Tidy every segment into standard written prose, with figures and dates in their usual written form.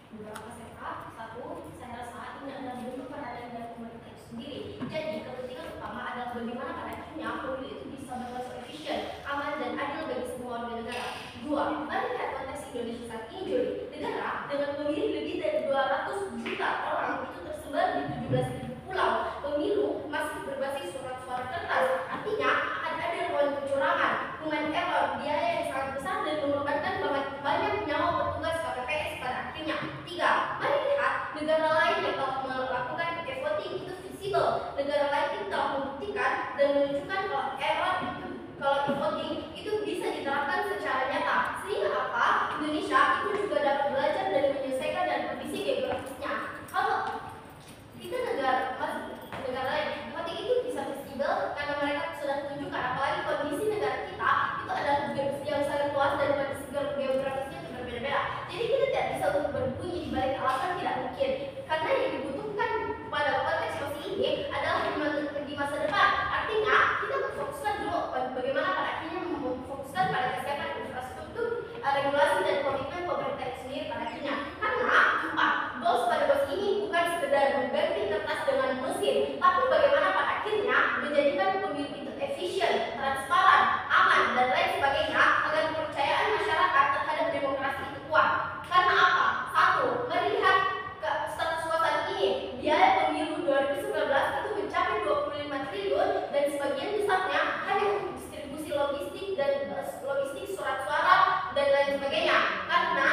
beberapa setup. Satu, saya rasa ini adalah bentuk perhatian dari pemerintah itu sendiri. Jadi kepentingan utama adalah bagaimana pada akhirnya pemilu itu bisa berlangsung efisien, aman dan adil bagi semua warga negara. Dua, melihat konteks Indonesia saat ini, Juli, negara dengan pemilih lebih dari 200 juta orang itu tersebar di 17.000 pulau. Pemilu masih berbasis surat suara kertas, artinya akan ada ruang kecurangan, human error, biaya yang sangat besar dan mengorbankan banyak nyawa petugas KPPS pada akhirnya. Tiga, mari lihat negara lain yang telah melakukan e-voting itu visible. Negara lain itu telah membuktikan dan menunjukkan kalau e-voting itu bisa diterapkan secara nyata. Sehingga apa? Indonesia itu juga dapat belajar dan menyelesaikan dan kondisi geografisnya. Kalau kita negara lain, voting itu bisa visible karena mereka sudah tunjukkan, apalagi kondisi negara kita itu adalah yang sangat luas dan kondisi geografisnya itu berbeda-beda. Jadi kita tidak bisa untuk berbunyi di balik alasan tidak mungkin, karena yang dibutuhkan pada konteks seperti ini adalah di masa depan. Artinya kita memfokuskan dulu bagaimana pada akhirnya memfokuskan pada kesiapan infrastruktur, regulasi dan komitmen pemerintah itu sendiri pada akhirnya. Karena empat, goals pada goals ini bukan sekedar mengganti kertas dengan mesin, tapi bagaimana pada akhirnya menjadikan pemilu itu efisien, transparan, aman dan lain sebagainya agar kepercayaan masyarakat terhadap demokrasi itu kuat. Karena apa? Satu, melihat status quo saat ini, biaya pemilu 2019 itu mencapai 25 triliun dan sebagian besarnya hanya untuk distribusi logistik dan logistik surat suara dan lain sebagainya. Karena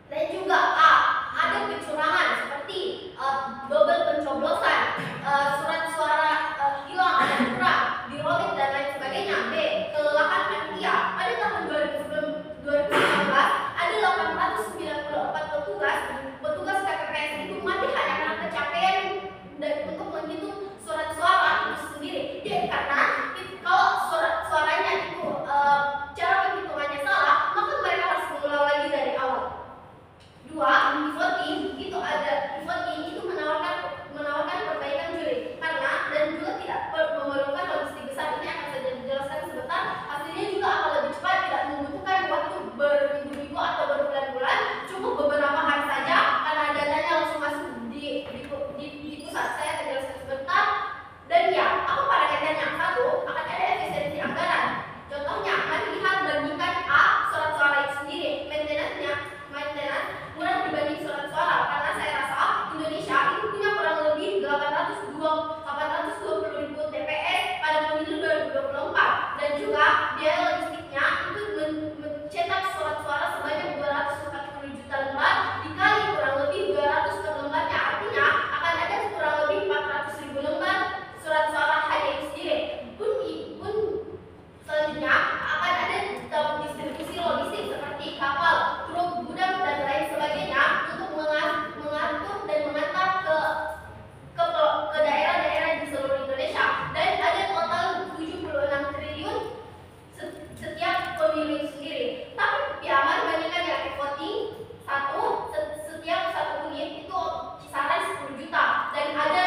dan juga ada kecurangan seperti double pencoblosan, surat suara hilang ada kurang, dirobek dan lain sebagainya. B, kelelahan panitia. Pada tahun 2019 ada 894 petugas KPPS itu mati hanya karena kecapean dan untuk menghitung surat suara itu sendiri. Jadi karena kalau surat suaranya itu cara penghitungannya salah, maka mereka harus mengulang lagi dari awal. Dua, e-voting itu menawarkan perbaikan juri karena dan juga tidak memerlukan logistik besar. Ini akan saya jelaskan sebentar. Hasilnya juga akan lebih cepat, tidak membutuhkan waktu berminggu-minggu atau berbulan-bulan, cukup beberapa hari saja karena datanya langsung masuk di pusat. Saya akan jelaskan sebentar. Dan ya, apa parameternya? Satu, akan ada efisiensi anggaran. Contohnya, mari lihat bandingkan surat suara itu sendiri, maintenance murah dibanding surat suara, karena saya rasa Indonesia itu punya kurang lebih 820.000 TPS pada pemilu 2024 dan juga biaya logistiknya itu mencetak surat suara sebanyak 240 juta lembar dikali kurang lebih 200 per lembarnya, artinya akan ada kurang lebih 400.000 lembar surat suara hanya itu sendiri. Pun selanjutnya akan ada distribusi logistik seperti kapal, truk, gudang dan lain sebagainya untuk mengatur dan mengantar ke daerah-daerah di seluruh Indonesia. Dan ada total 76 triliun setiap pemilu sendiri. Tapi ya mari bandingkan yang e-voting, setiap satu unit itu kisaran 10 juta dan ada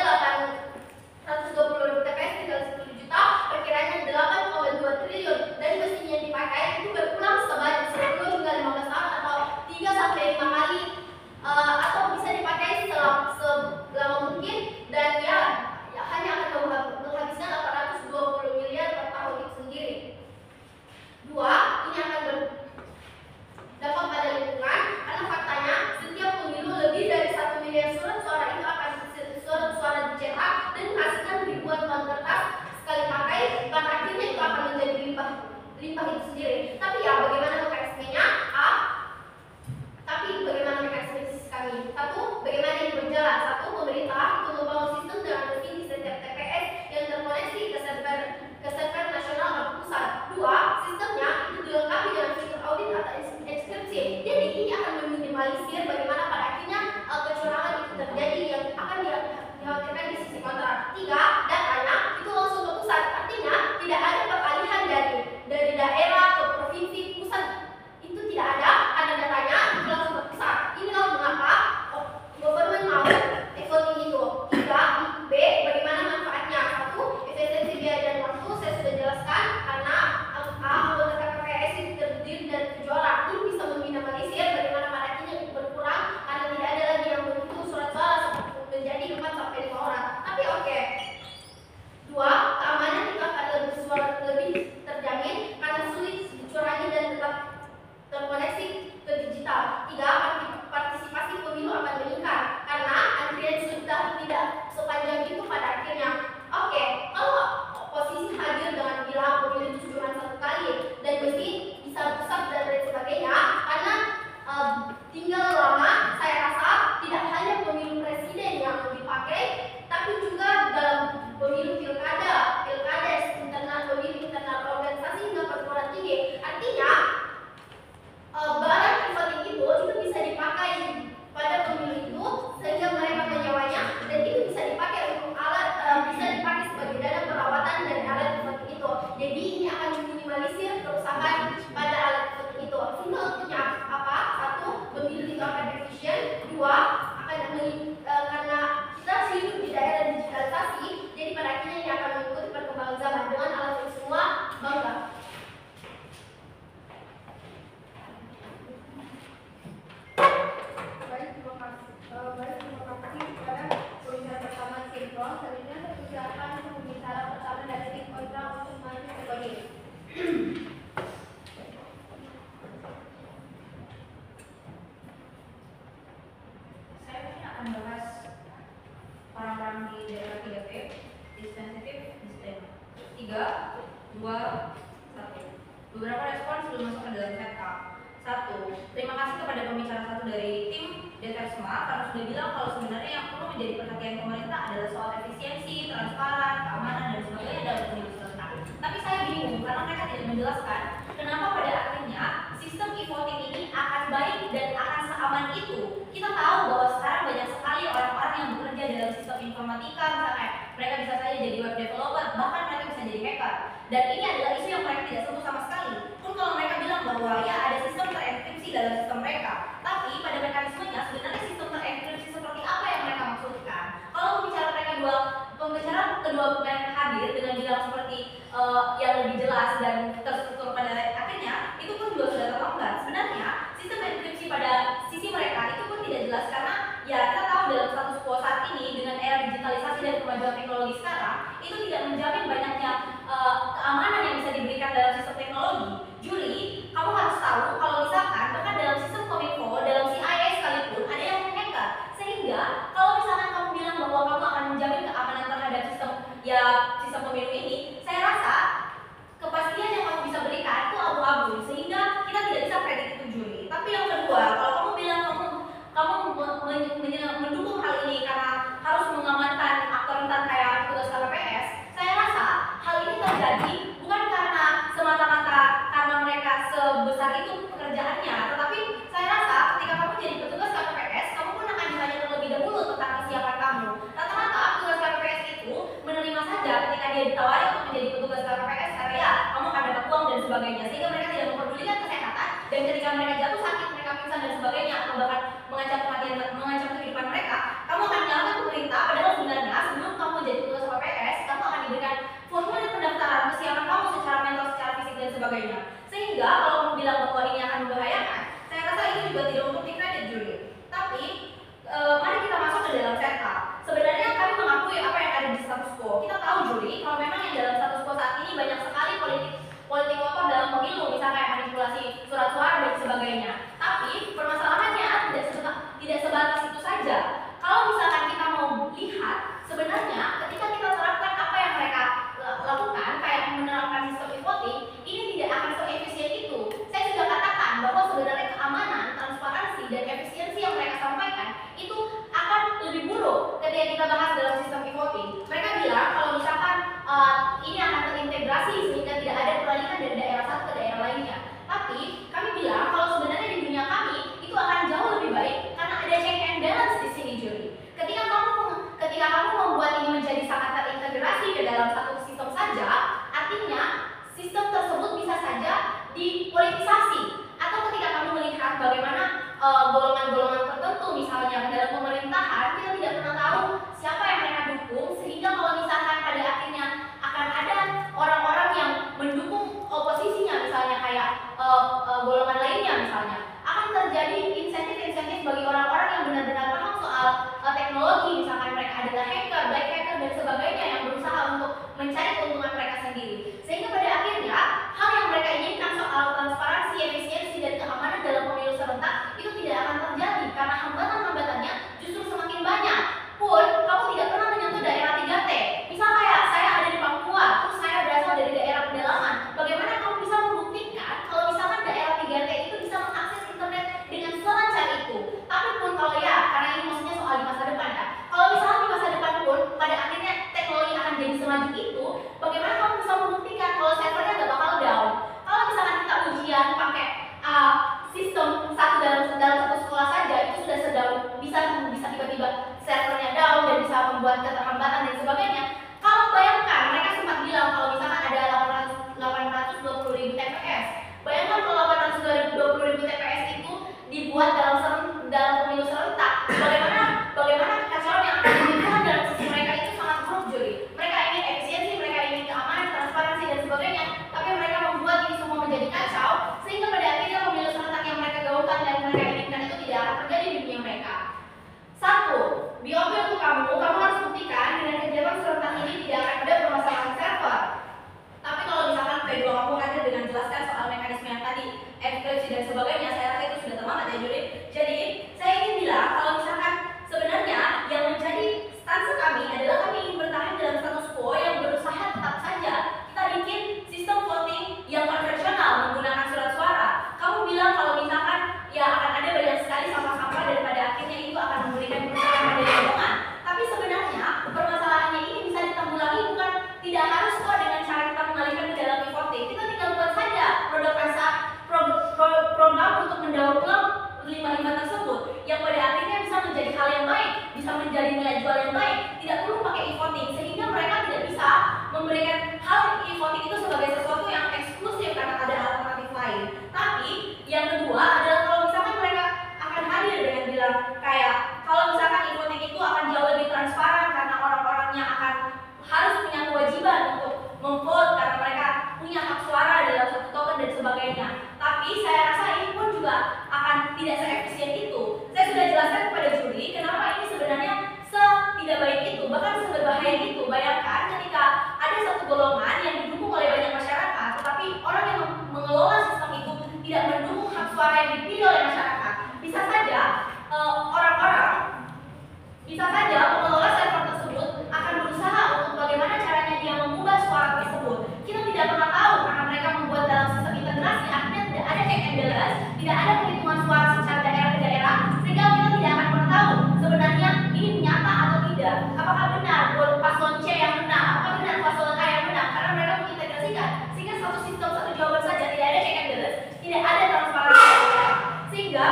820.000 TPS tinggal 10 juta, perkiranya 8,2 triliun dan mesin yang dipakai itu berulang sebanyak 10 hingga 15 tahun atau 3 sampai 5 kali atau bisa dipakai selama mungkin dan ya hanya akan menghabiskan 820 miliar per tahun itu sendiri. Dua, ini akan berdampak pada lingkungan karena faktanya setiap pemilu lebih dari 1 miliar surat suara itu akan surat suara dicetak dan menghasilkan ribuan ton kertas sekali pakai, pada akhirnya itu akan menjadi limbah itu sendiri. Tapi ya bagaimana mekanismenya? Bagaimana mekanisme kami? Satu, bagaimana ini berjalan? Satu, pemerintah itu membangun sistem dengan mesin di setiap TPS yang terkoneksi ke server nasional atau pusat. Dua, sistemnya itu dilengkapi dengan fitur audit atau inskripsi. Jadi ini akan meminimalisir bagaimana pada akhirnya kecurangan itu terjadi yang akan dikhawatirkan di sisi kontra. Tiga, datanya itu langsung ke pusat. Artinya tidak ada peralihan dari daerah ke provinsi, pusat itu tidak ada karena datanya itu langsung ke pusat. Inilah mengapa government mau e-voting itu. Tiga, B, bagaimana manfaatnya? Satu, efisiensi biaya dan waktu saya sudah jelaskan karena anggota KPPS itu terdiri dari 7 orang. Ini bisa meminimalisir bagaimana pada akhirnya berkurang karena sudah bilang kalau sebenarnya yang perlu menjadi perhatian pemerintah adalah soal efisiensi, transparan, keamanan dan sebagainya dalam pemilu serentak. Tapi saya bingung karena mereka tidak menjelaskan kenapa pada akhirnya sistem e-voting ini akan baik dan akan seaman itu. Kita tahu bahwa sekarang banyak sekali orang-orang yang bekerja dalam sistem informatika, misalnya mereka bisa saja jadi web developer, bahkan mereka bisa jadi hacker. Dan ini adalah isu yang mereka tidak sentuh sama sekali. Pun kalau mereka bilang bahwa ya ada sistem terenkripsi dalam sistem mereka, tapi pada mekanismenya sebenarnya sistem terenkripsi seperti apa yang mereka maksudkan? Kalau pembicara kedua mereka hadir dengan bilang seperti yang lebih jelas dan terstruktur pada akhirnya, itu pun juga sudah terlambat. Sebenarnya sistem enkripsi pada sisi mereka itu pun tidak jelas karena ya kita tahu dalam status quo saat ini dengan era digitalisasi dan kemajuan teknologi sekarang itu tidak menjamin banyaknya keamanan yang bisa diberikan dalam sistem teknologi. Juli, kamu harus tahu kalau misalkan bahkan dalam sistem Kominfo, dalam CIA sekalipun ada yang hacker. Sehingga kalau misalkan kamu bilang bahwa kamu akan menjamin keamanan terhadap sistem pemilu ini, saya rasa kepastian yang kamu bisa berikan itu abu-abu sehingga kita tidak bisa prediksi itu Juli. Tapi yang kedua, kalau kamu bilang kamu mendukung hal ini karena harus mengamankan aktor rentan kayak petugas KPPS, saya rasa hal ini terjadi bukan karena semata-mata karena mereka sebesar itu pekerjaannya, tetapi saya rasa ketika kamu jadi petugas KPPS, kamu pun akan ditanya terlebih dahulu tentang kesiapan kamu. Rata-rata petugas KPPS itu menerima saja ketika dia ditawari untuk menjadi petugas KPPS karena ya kamu akan dapat uang dan sebagainya, sehingga mereka tidak memperdulikan kesehatan, dan ketika mereka jatuh sakit, mereka pingsan dan sebagainya, atau bahkan mengancam kehidupan mereka, kamu akan menyalahkan pemerintah. Padahal sebenarnya sebelum kamu jadi petugas KPPS, kamu akan diberikan formulir pendaftaran kesiapan kamu secara mental, secara fisik dan sebagainya. Sehingga kalau kamu bilang bahwa ini akan membahayakan, saya rasa itu juga tidak untuk dikredit Juli. Tapi mari kita masuk ke dalam setup. Sebenarnya kami mengakui apa yang ada di status quo. Kita tahu Juli, kalau memang yang dalam status quo saat ini banyak sekali politik kotor dalam pemilu, misalnya kayak manipulasi surat suara dan sebagainya. Tapi permasalahannya tidak sebatas itu saja. Kalau misalkan kita mau lihat, sebenarnya ketika kita terapkan apa yang mereka lakukan, kayak menerapkan sistem e-voting, ini tidak akan se-efisien itu. Saya sudah katakan bahwa sebenarnya keamanan, transparansi, dan efisiensi yang mereka sampaikan itu akan lebih buruk ketika kita bahas dalam sistem e-voting. Mereka bilang kalau misalkan ini akan terintegrasi sehingga tidak ada peralihan dari daerah satu ke daerah lainnya. Tapi kami bilang kalau sebenarnya di dunia kami itu akan jauh lebih baik karena ada check and balance di sini Juli. Ketika kamu membuat ini menjadi sangat terintegrasi ke dalam satu sistem saja, artinya sistem tersebut bisa saja dipolitisasi. Atau ketika kamu melihat bagaimana golongan-golongan tertentu misalnya dalam pemerintahan, kita tidak pernah tahu siapa yang mereka dukung, sehingga kalau misalkan pada akhirnya akan ada orang-orang yang mendukung oposisinya, misalnya kayak golongan lainnya misalnya, akan terjadi insentif-insentif bagi orang-orang yang benar-benar paham soal teknologi, misalkan mereka adalah hacker, black hacker dan sebagainya yang berusaha untuk mencari keuntungan mereka sendiri. Sehingga pada akhirnya hal yang mereka inginkan soal transparansi, efisiensi dan keamanan dalam pemilu serentak itu tidak akan terjadi karena hambatan-hambatannya justru semakin banyak. Pun kamu tidak pernah menyentuh daerah 3T. Misal kayak saya ada di Papua, terus saya berasal dari daerah pedalaman. Bagaimana kamu bisa membuktikan kalau misalkan daerah 3T itu bisa mengakses internet dengan selancar itu? Tapi pun kalau ya, karena ini maksudnya soal di masa depan ya. Kalau misalkan di masa depan pun pada akhirnya teknologi akan jadi semaju itu, bagaimana kamu bisa membuktikan kalau servernya nggak bakal down? Kalau misalkan kita ujian pakai sistem dalam satu sekolah saja itu sudah bisa tiba-tiba servernya down dan bisa membuat keterlambatan dan sebagainya. Kalau bayangkan mereka sempat bilang kalau misalkan ada 820.000 TPS, bayangkan kalau 820.000 TPS itu dibuat dalam pemilu serentak, bagaimana kekacauan yang akan ditimbulkan dalam sisi mereka itu sangat buruk Juli. Mereka ingin efisiensi, mereka ingin keamanan, transparansi dan sebagainya, tapi mereka membuat ini semua menjadi kacau sehingga pada akhirnya pemilu serentak yang mereka gaungkan dan mereka inginkan itu tidak akan terjadi di dunia mereka. Satu, BOP untuk kamu harus buktikan dengan kegiatan serentak mendaur ulang limbah-limbah tersebut yang pada akhirnya bisa menjadi hal yang baik, bisa menjadi nilai jual yang baik, tidak perlu pakai e-voting, sehingga mereka tidak bisa memberikan hal e-voting itu sebagai sesuatu yang eksklusif karena ada alternatif lain. Tapi yang kedua adalah kalau misalkan mereka akan hadir dengan bilang kayak kalau misalkan e-voting itu akan jauh lebih transparan karena orang-orangnya akan harus punya kewajiban untuk memvote karena mereka punya hak suara dalam satu token dan sebagainya. Tapi saya rasa ini pun juga akan tidak seefisien itu. Saya sudah jelaskan kepada juri kenapa ini sebenarnya tidak baik itu, bahkan seberbahaya itu. Bayangkan ketika ada satu golongan yang didukung oleh banyak masyarakat, tetapi orang yang mengelola sistem itu tidak mendukung hak suara yang dipilih oleh masyarakat. Bisa saja pengelola server tersebut akan berusaha untuk bagaimana caranya dia mengubah suara tersebut. Kita tidak pernah tahu karena mereka membuat dalam sistem integrasi, akhirnya tidak ada check and balance, tidak ada perhitungan suara secara daerah ke daerah, sehingga kita tidak akan pernah tahu sebenarnya ini nyata atau tidak. Apakah benar paslon C yang menang, apakah benar paslon A yang menang, karena mereka mengintegrasikan sehingga satu sistem satu jawaban saja, tidak ada check and balance, tidak ada transparansi. Sehingga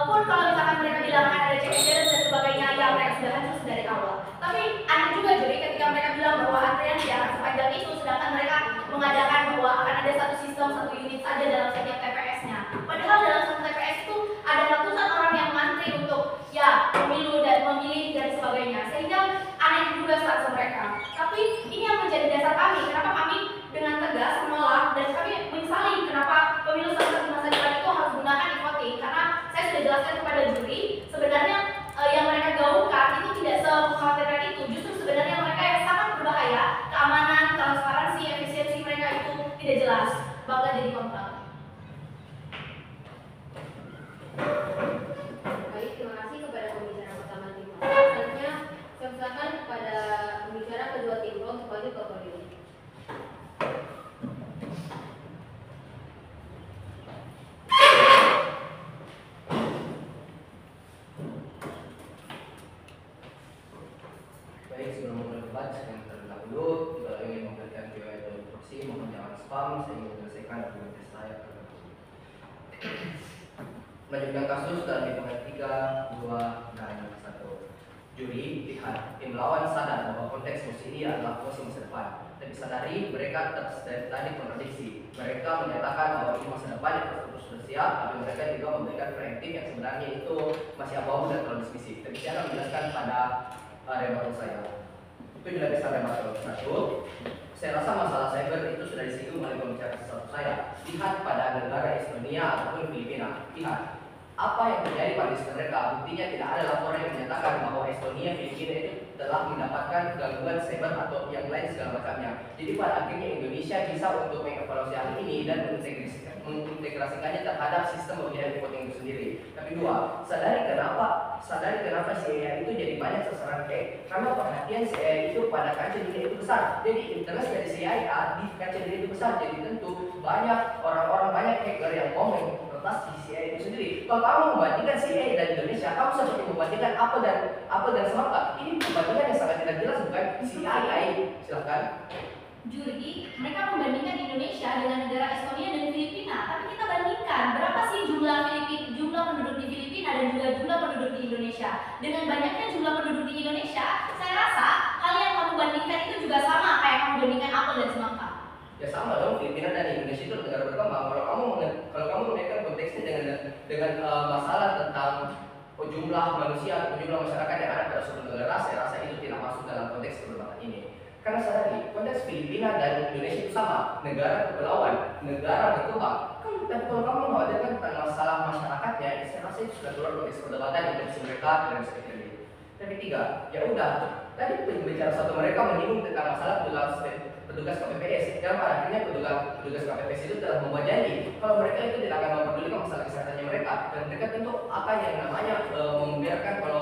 pun kalau misalkan mereka bilang akan ada check and balance dan sebagainya, ya mereka sudah hancur dari awal. Tapi aneh juga jadi ketika mereka bilang bahwa antrian tidak akan sepanjang itu, sedangkan mereka mengadakan bahwa akan ada satu sistem, satu unit saja dalam setiap TPS-nya. Padahal dalam satu TPS itu ada ratusan orang yang mengantri untuk ya pemilu dan memilih dan sebagainya. Sehingga aneh juga strategi mereka. Tapi ini yang menjadi dasar kami. Kenapa kami dengan tegas menolak dan kami menyesali kenapa pemilu serentak masa depan itu harus menggunakan e-voting. Karena saya sudah jelaskan kepada juri sebenarnya yang mereka gaungkan itu tidak semengkhawatirkan itu. Justru sebenarnya mereka yang sangat berbahaya, keamanan, transparansi, efisiensi mereka itu tidak jelas. Bangga jadi kontrak. Baik, terima kasih kepada pembicara pertama tim. Selanjutnya saya persilakan kepada pembicara kedua tim untuk maju ke podium. Baik, sebelum memulai debat, saya terlebih dahulu jika ingin memberikan QA atau instruksi mohon jangan spam sehingga menyelesaikan argumentasi saya. Melanjutkan kasus dalam hitungan 3, 2, dan 1. Juri, lihat, tim lawan sadar bahwa konteks musim ini adalah musim masa depan. Tapi sadari mereka tadi kontradiksi. Mereka menyatakan bahwa ini masa depan yang terus bersiap, tapi mereka juga memberikan preemptif yang sebenarnya itu masih abu-abu dan terlalu spesifik. Tapi saya akan menjelaskan pada rebuttal saya. Itu tidak bisa rebuttal. 1. Saya rasa masalah cyber itu sudah disinggung oleh pembicara satu saya. Lihat pada negara Estonia ataupun Filipina. Lihat apa yang terjadi pada sistem mereka. Buktinya tidak ada laporan yang menyatakan bahwa Estonia, Filipina itu telah mendapatkan gangguan cyber atau yang lain segala macamnya. Jadi pada akhirnya Indonesia bisa untuk mengevaluasi hal ini dan mengintegrasikannya terhadap sistem pemilihan voting itu sendiri. Tapi 2, sadari kenapa CIA itu jadi banyak sasaran hack, karena perhatian CIA itu pada kancah dunia itu besar. Jadi interest dari CIA di kancah dunia itu besar, jadi tentu banyak orang-orang, banyak hacker yang mau mengretas di CIA itu sendiri. Kalau kamu membandingkan CIA dan Indonesia, kamu seperti membandingkan apel dan semangka. Ini perbandingan yang sangat tidak jelas, bukan? CIA, silakan. Juri, mereka membandingkan Indonesia dengan negara Estonia dan Filipina. Tapi kita bandingkan berapa sih jumlah penduduk di Filipina dan juga jumlah penduduk di Indonesia. Dengan banyaknya jumlah penduduk di Indonesia, saya rasa hal yang kamu bandingkan itu juga sama kayak kamu bandingkan apel dan semangka. Ya sama dong, Filipina dan Indonesia itu negara berkembang. Kalau kamu menaikkan konteksnya dengan masalah tentang jumlah manusia atau jumlah masyarakat yang ada pada suatu negara, saya rasa itu tidak masuk dalam konteks perdebatan ini. Karena sadari, konteks Filipina dan Indonesia itu sama, negara kepulauan, negara berkembang. Tapi kalau kamu mengkhawatirkan tentang masalah masyarakatnya, saya rasa itu sudah keluar konteks perdebatan yang bisa mereka dan bisa terjadi. Tapi 3, ya udah. Tadi pembicara satu mereka menyinggung tentang masalah petugas KPPS. Dan pada akhirnya petugas KPPS itu telah membuat janji kalau mereka itu tidak akan memperdulikan masalah kesehatannya mereka, dan mereka tentu akan yang namanya membiarkan kalau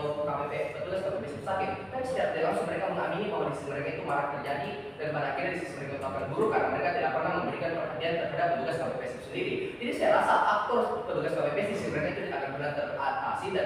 petugas KPPS itu sakit. Tapi secara langsung mereka mengamini bahwa di sisi mereka itu malah terjadi, dan pada akhirnya di sisi mereka itu akan buruk karena mereka tidak pernah memberikan perhatian terhadap petugas KPPS itu sendiri. Jadi saya rasa aktor petugas KPPS di sisi mereka itu tidak akan pernah teratasi dan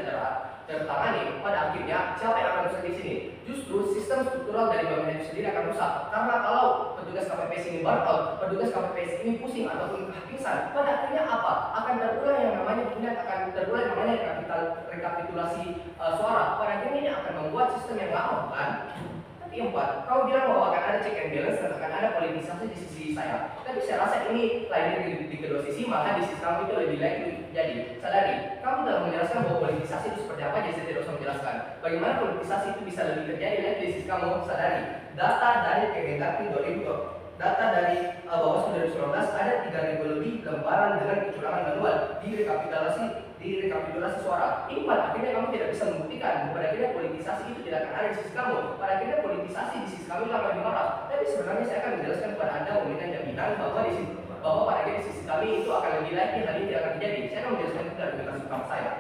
tertangani. Pada akhirnya siapa yang akan rusak di sini? Justru sistem struktural dari bangunan itu sendiri akan rusak. Karena kalau petugas KPPS ini burn out, petugas KPPS ini pusing ataupun kehabisan, pada akhirnya apa? Akan terulang yang namanya kemudian akan terulang namanya rekapitulasi suara. Pada akhirnya ini akan membuat sistem yang lama, kan? Tapi yang keempat, kamu bilang bahwa akan ada check and balance dan akan ada politisasi di sisi saya. Tapi saya rasa ini lain di kedua sisi, maka di sisi kamu itu lebih lain. Jadi, sadari, kamu telah menjelaskan bahwa politisasi itu seperti apa, jadi saya tidak usah menjelaskan. Bagaimana politisasi itu bisa lebih terjadi, dan di sisi kamu sadari, data dari Kemendagri 2020. Data dari Bawaslu 2019 ada 3.000 lebih lembaran dengan kecurangan manual di rekapitulasi suara. Ini pada akhirnya kamu tidak bisa membuktikan. Pada akhirnya politisasi itu tidak akan ada di sisi kamu. Pada akhirnya politisasi di sisi kamu akan dimarah. Tapi sebenarnya saya akan menjelaskan kepada Anda memberikan jaminan bahwa pada akhirnya di sisi kami itu akan lebih likely hal ini tidak akan terjadi. Saya akan menjelaskan itu dari kasus kamu saya.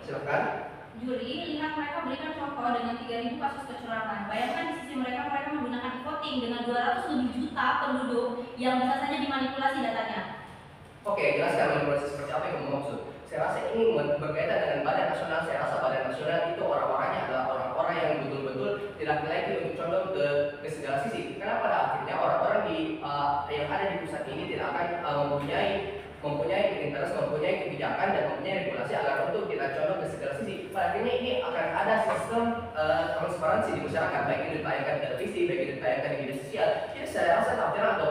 Silakan. Juri, lihat mereka berikan contoh dengan 3.000 kasus kecurangan. Bayangkan di sisi mereka menggunakan e-voting dengan 200 lebih juta penduduk yang bisa saja dimanipulasi datanya. Oke, jelaskan manipulasi seperti apa yang kamu maksud. Saya rasa ini berkaitan dengan Badan Nasional. Saya rasa Badan Nasional itu orang-orangnya adalah orang-orang yang betul-betul tidak likely untuk condong ke segala sisi. Karena pada akhirnya orang-orang yang ada di pusat ini tidak akan mempunyai interest, mempunyai kebijakan dan mempunyai regulasi agar untuk kita condong ke segala sisi. Pada akhirnya ini akan ada sistem transparansi di masyarakat, baik itu ditayangkan di televisi, baik itu ditayangkan di media sosial. Jadi saya rasa tampilan atau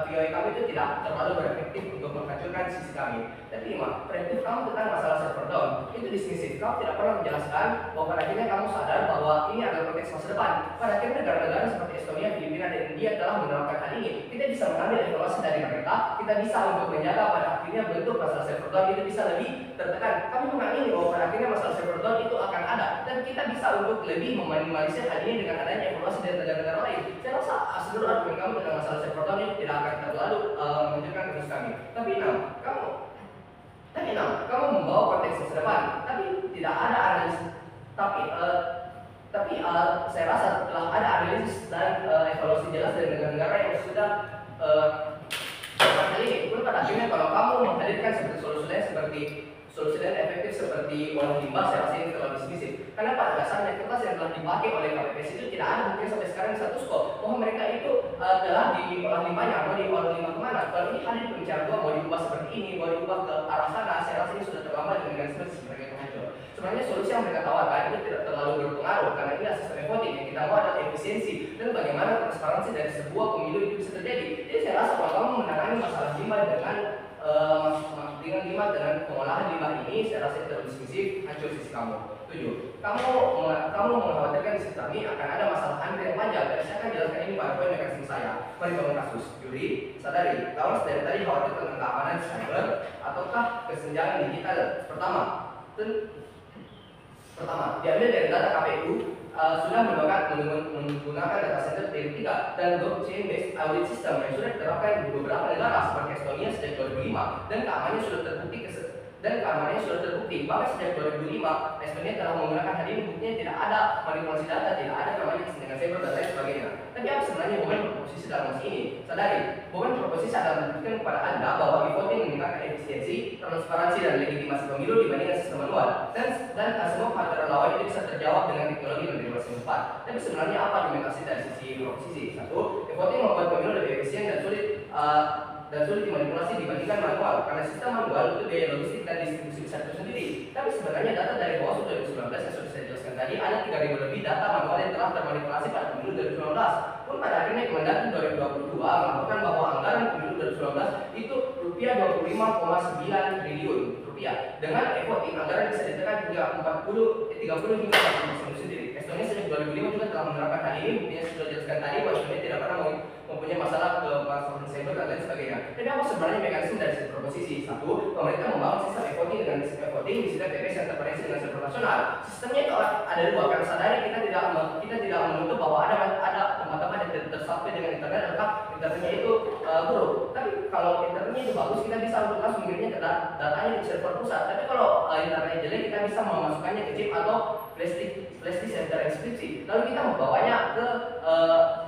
POI kami itu tidak terlalu berefektif untuk menghancurkan sisi kami. Tapi preventif kamu tentang masalah server down itu dismisif. Kamu tidak pernah menjelaskan bahwa pada akhirnya kamu sadar bahwa ini adalah konteks masa depan. Pada akhirnya negara-negara seperti Estonia, Filipina, dan India telah menerapkan hal ini. Kita bisa mengambil evaluasi dari mereka. Kita bisa untuk menjaga pada akhirnya bentuk masalah server down itu bisa lebih tertekan. Kami mengamini bahwa pada akhirnya masalah server down itu akan ada dan kita bisa untuk lebih meminimalisir hal ini dengan adanya evaluasi dari negara-negara lain. Saya rasa seluruh argumen kamu tentang masalah server down itu tidak akan terlalu menunjukkan kasus kami. Tapi kamu membawa konteks masa depan, tapi tidak ada analisis. Tapi saya rasa telah ada analisis dan evaluasi jelas dari negara-negara yang sudah hal ini. Pun pada akhirnya kalau kamu menghadirkan solusi yang efektif seperti olah limbah, saya rasa ini terlalu dismisif. Karena pada dasarnya kertas yang telah dipakai oleh KPPS itu tidak ada bukti sampai sekarang status quo bahwa mereka itu telah diolah limbahnya atau diolah limbah kemana. Kalau ini hadir pembicaraan mau diubah seperti ini, mau diubah ke arah sana, saya rasa ini sudah terlambat dengan mekanisme mereka itu hancur. Sebenarnya solusi yang mereka tawarkan itu tidak terlalu berpengaruh karena ini sistem voting yang kita mau adalah efisiensi dan bagaimana transparansi dari sebuah pemilu itu bisa terjadi. Jadi saya rasa kalau kamu menangani masalah limbah dengan pengolahan limbah ini, saya rasa itu terlalu dismisif, hancur sisi kamu. 7. Kamu mengkhawatirkan di sisi kami akan ada masalah antrian panjang dan saya akan jelaskan ini pada poin mekanisme saya. Mari bangun kasus. Juri, sadari, kamu dari tadi khawatir tentang keamanan cyber ataukah kesenjangan digital. Pertama, diambil dari data KPU sudah menggunakan data center Tier 3 dan blockchain based audit system yang sudah diterapkan di beberapa negara seperti Estonia sejak 2005 dan keamanannya sudah terbukti. Bahkan sejak 2005 Estonia telah menggunakan hal ini, buktinya tidak ada manipulasi data, tidak ada namanya kesenjangan cyber dan lain sebagainya. Tapi apa sebenarnya bukan proposisi dalam masih ini? Sadari, bukan proposisi adalah membuktikan kepada Anda bahwa e-voting meningkatkan efisiensi, transparansi dan legitimasi pemilu dibandingkan sistem manual dan semua hal lawan itu bisa terjawab dengan teknologi dan regulasi yang tepat. Tapi sebenarnya apa argumentasi dari sisi proposisi? 1. E-voting membuat pemilu lebih efisien dan sulit dimanipulasi dibandingkan manual karena sistem manual itu biaya logistik dan distribusi besar itu sendiri. Tapi sebenarnya data dari Bawaslu 2019 yang sudah saya jelaskan tadi ada 3.000 lebih data manual yang telah termanipulasi pada pemilu 2019. Pun pada akhirnya Kemendagri 2022 melaporkan bahwa anggaran pemilu 2019 itu rupiah 25,9 triliun rupiah. Dengan e-voting anggaran bisa ditekan hingga 30 hingga 40% sendiri. Estonia sejak 2005 juga telah menerapkan hal ini, buktinya sudah jelaskan tadi bahwa Estonia tidak pernah mempunyai masalah ke platform cyber dan lain sebagainya. Tapi apa sebenarnya mekanisme dari sisi proposisi? 1. Pemerintah membangun sistem e-voting dengan sistem e-voting di sistem TPS yang terkoneksi dengan server nasional. Sistemnya itu ada dua, karena sadari kita tidak menutup bahwa ada tempat-tempat yang tersambung dengan internet atau internetnya itu buruk. Tapi kalau internetnya itu bagus, kita bisa untuk langsung mengirimnya ke datanya di server pusat. Tapi kalau internetnya jelek, kita bisa memasukkannya ke chip atau flash disk center inskripsi. Lalu kita membawanya ke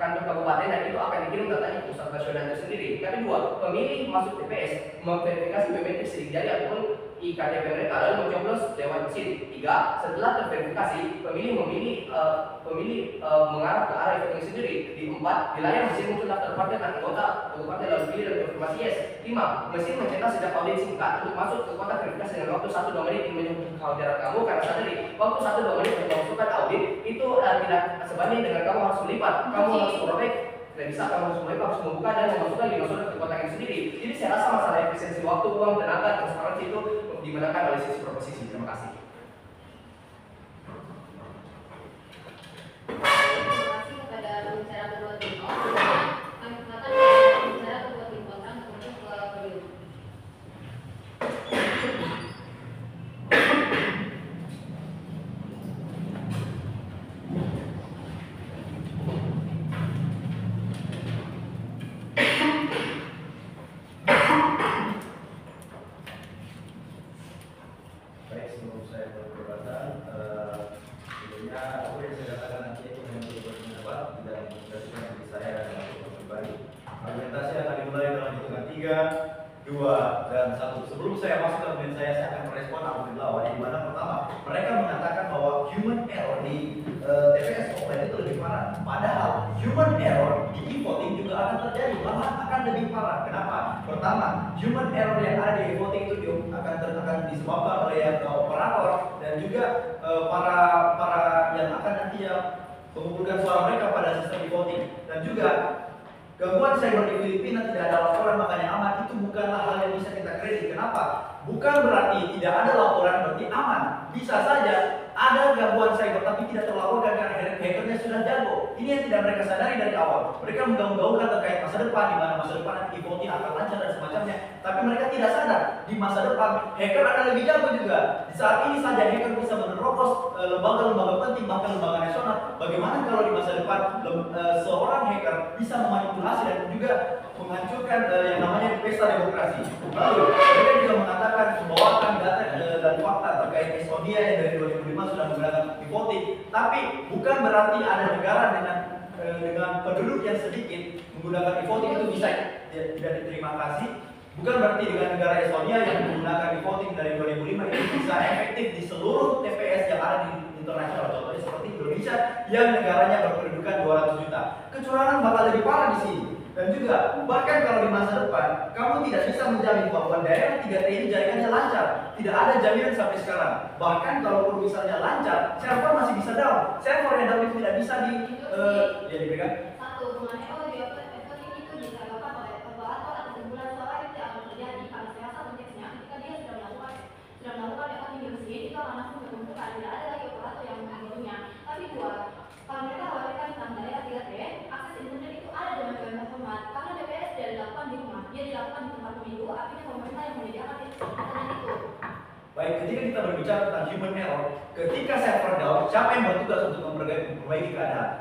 kantor kabupaten dan itu akan dikirim datanya ke pusat nasional itu sendiri. Yang kedua, pemilih masuk TPS memverifikasi biometrik sidik jari ataupun IKTP mereka lalu mencoblos lewat mesin. 3. Setelah terverifikasi, pemilih mengarah ke arah voting sendiri. Di 4. Di layar mesin muncul daftar partai dan anggota tunggu partai lalu pilih dan konfirmasi yes. 5. Mesin mencetak sejak audit singkat untuk masuk ke kotak verifikasi dengan waktu 1-2 menit. Ini menyebut kekhawatiran kamu karena sadari waktu 1-2 menit untuk memasukkan audit itu tidak sebanding dengan kamu harus melipat. Kamu harus merobek, tidak bisa kamu harus mulai harus membuka dan memasukkan 5 surat ke kotak yang sendiri. Jadi saya rasa masalah efisiensi waktu, uang, tenaga, transparansi itu dimenangkan oleh sisi proposisi. Terima kasih. Terima kasih kepada pembicara kedua tim nol. Kemudian kami persilakan kepada pembicara kedua tim kontra untuk masuk ke podium. Baik, sebelum saya berperdebatan, sebelumnya apa yang saya katakan nanti itu hanya untuk pendapat dan menjelaskan diri saya dan untuk pribadi. Argumentasi akan dimulai dalam hitungan 3, 2, dan 1. Sebelum saya masuk ke argumen saya akan merespon argumen lawan. Di mana pertama, mereka mengatakan bahwa human error di TPS offline itu lebih parah. Padahal human error di e-voting juga akan terjadi, bahkan akan lebih parah. Kenapa? Pertama, human error yang ada di e-voting itu akan disebabkan oleh operator dan juga para yang akan nantinya mengumpulkan suara mereka pada sistem e-voting. Dan juga gangguan cyber di Filipina tidak ada laporan makanya aman, itu bukanlah hal yang bisa kita kredit. Kenapa? Bukan berarti tidak ada laporan berarti aman. Bisa saja ada gangguan cyber tapi tidak terlaporkan karena hackernya sudah jago. Ini yang tidak mereka sadari dari awal. Mereka menggaung-gaungkan terkait masa depan, di mana masa depan nanti e-voting akan lancar dan semacamnya. Tapi mereka tidak sadar di masa depan hacker akan lebih jago juga. Di saat ini saja hacker bisa menerobos lembaga-lembaga penting bahkan lembaga nasional. Bagaimana kalau di masa depan seorang hacker bisa memanipulasi dan juga menghancurkan yang namanya pesta demokrasi. Lalu mereka juga mengatakan membawakan data dan fakta terkait Estonia yang dari 2005 sudah menggunakan e-voting. Tapi bukan berarti ada negara dengan penduduk yang sedikit menggunakan e-voting itu bisa tidak diterima kasih. Bukan berarti dengan negara Estonia yang menggunakan e-voting dari 2005 itu bisa efektif di seluruh TPS yang ada di internasional. Contohnya seperti Indonesia yang negaranya berkedudukan 200 juta. Kecurangan bakal lebih parah di sini. Dan juga bahkan kalau di masa depan kamu tidak bisa menjamin bahwa daerah 3T ini jaringannya lancar. Tidak ada jaminan sampai sekarang. Bahkan kalau misalnya lancar, server masih bisa down. Server yang down itu tidak bisa diberikan. Satu, mengenai audio voting itu disebabkan oleh operator atau kumpulan suara itu akan terjadi karena saya rasa konteksnya ketika dia sudah melakukan voting di mesin itu akan langsung mengumpulkan, tidak ada lagi operator yang menghitungnya. Tapi dua, kalau mereka khawatirkan tentang daerah 3T, akses internet itu ada dengan kewenangan format karena DPS tidak dilakukan di rumah, dia dilakukan di tempat pemilu, artinya pemerintah yang menyediakan internet itu. Baik, ketika kita berbicara tentang human error, ketika server down, siapa yang bertugas untuk memperbaiki keadaan?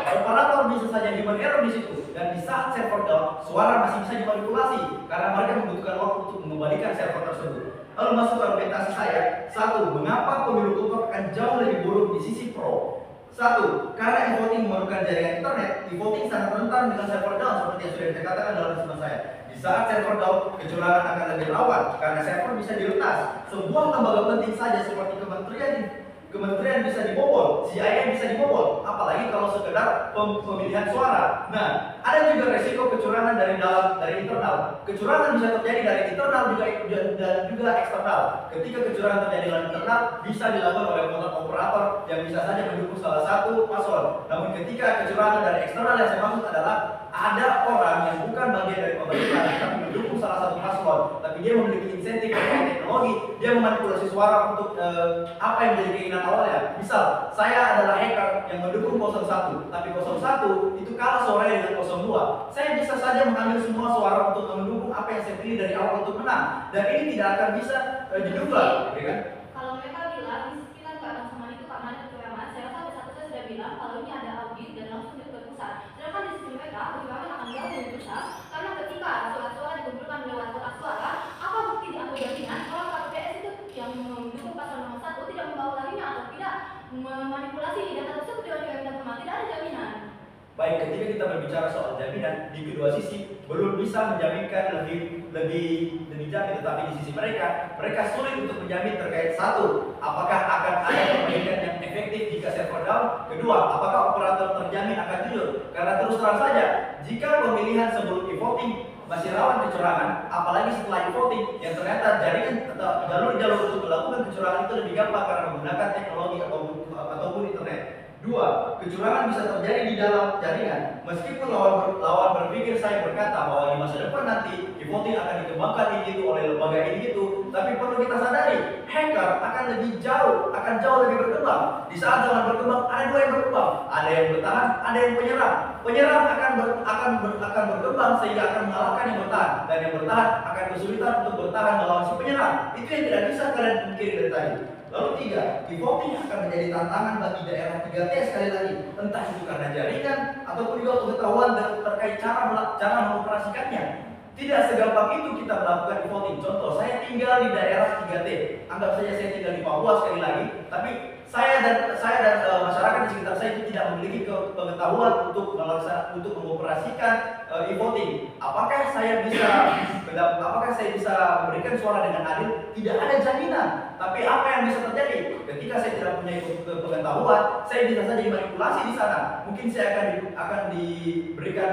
Operator bisa saja human error di situ, dan di saat server down, suara masih bisa dimanipulasi karena mereka membutuhkan waktu untuk mengembalikan server tersebut. Lalu masuk ke argumentasi saya. Satu, mengapa pemilu tutup akan jauh lebih buruk di sisi pro? Satu, karena e-voting memerlukan jaringan internet, e-voting sangat rentan dengan server down seperti yang sudah dikatakan dalam statement saya. Di saat server down, kecurangan akan lebih rawan karena server bisa diretas. Sebuah lembaga penting saja seperti kementerian bisa dibobol, CIA bisa dibobol, apalagi kalau sekedar pemilihan suara. Nah, ada juga resiko kecurangan dari internal. Kecurangan bisa terjadi dari internal dan juga eksternal. Ketika kecurangan terjadi dari internal, bisa dilakukan oleh operator yang bisa saja mendukung salah satu paslon. Namun ketika kecurangan dari eksternal yang saya maksud adalah ada orang yang bukan bagian dari pemerintah tapi mendukung salah satu paslon, tapi dia memiliki insentif terkait teknologi, dia memanipulasi suara untuk apa yang menjadi keinginan awalnya. Misal, saya adalah hacker yang mendukung 01, tapi 01 itu kalah suaranya dengan 02. Saya bisa saja mengambil semua suara untuk mendukung apa yang saya pilih dari awal untuk menang, dan ini tidak akan bisa diduga, ya kan? Kalau mereka bilang kita nggak akan sama itu karena ada kecurangan, saya rasa satu saya sudah bilang kalau ini ada audit dan langsung ke pusat. Sedangkan di sisi mereka kecurangan akan jauh lebih besar karena ketika suara-suara dikumpulkan lewat kotak suara, apa bukti diambil jaminan kalau KPPS itu yang mendukung paslon nomor 1 tidak membawa larinya atau tidak memanipulasi data tersebut dengan jaminan formal, tidak ada jaminan. Baik, ketika kita berbicara soal jaminan di kedua sisi belum bisa menjaminkan lebih jamin, tetapi di sisi mereka sulit untuk menjamin terkait satu, apakah akan ada perbaikan yang efektif jika server down, kedua, apakah operator terjamin akan jujur. Karena terus terang saja, jika pemilihan sebelum e-voting masih rawan kecurangan, apalagi setelah e-voting yang ternyata jaringan atau jalur-jalur untuk melakukan kecurangan itu lebih gampang karena menggunakan teknologi ataupun internet. Dua, kecurangan bisa terjadi di dalam jaringan. Meskipun lawan berpikir saya berkata bahwa di masa depan nanti e-voting akan dikembangkan ini itu oleh lembaga ini itu, tapi perlu kita sadari, hacker akan jauh lebih berkembang. Di saat zaman berkembang ada dua yang berkembang, ada yang bertahan, ada yang penyerang. Penyerang akan berkembang sehingga akan mengalahkan yang bertahan, dan yang bertahan akan kesulitan untuk bertahan melawan si penyerang. Itu yang tidak bisa kalian pikir dari tadi. Lalu tiga, e-voting akan menjadi tantangan bagi daerah 3T sekali lagi, entah itu karena jaringan ataupun juga pengetahuan terkait cara mengoperasikannya. Tidak segampang itu kita melakukan e-voting. Contoh, saya tinggal di daerah 3T. Anggap saja saya tinggal di Papua sekali lagi, tapi saya dan masyarakat di sekitar saya itu tidak memiliki pengetahuan untuk mengoperasikan e-voting. Apakah saya bisa memberikan suara dengan adil? Tidak ada jaminan. Tapi apa yang bisa terjadi? Ketika saya tidak punya pengetahuan, saya bisa saja dimanipulasi di sana. Mungkin saya akan diberikan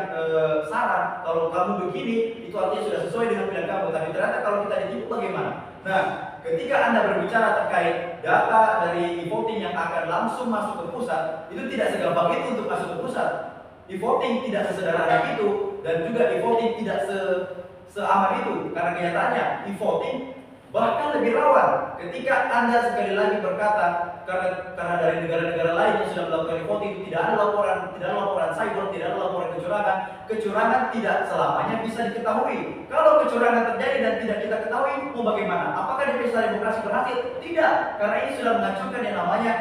saran, kalau kamu begini, itu artinya sudah sesuai dengan pilihan kamu. Tapi ternyata kalau kita ditipu bagaimana? Nah, ketika Anda berbicara terkait data dari e-voting yang akan langsung masuk ke pusat, itu tidak segampang itu untuk masuk ke pusat. E-voting tidak sesederhana itu, dan juga e-voting tidak seaman itu. Karena kenyataannya e-voting bahkan lebih rawan ketika Anda sekali lagi berkata karena dari negara-negara lain yang sudah melakukan e-voting tidak ada laporan cyber, tidak ada laporan kecurangan. Kecurangan tidak selamanya bisa diketahui. Kalau kecurangan terjadi dan tidak kita ketahui, mau bagaimana? Apakah di pesta demokrasi berhasil? Tidak, karena ini sudah mengacungkan yang namanya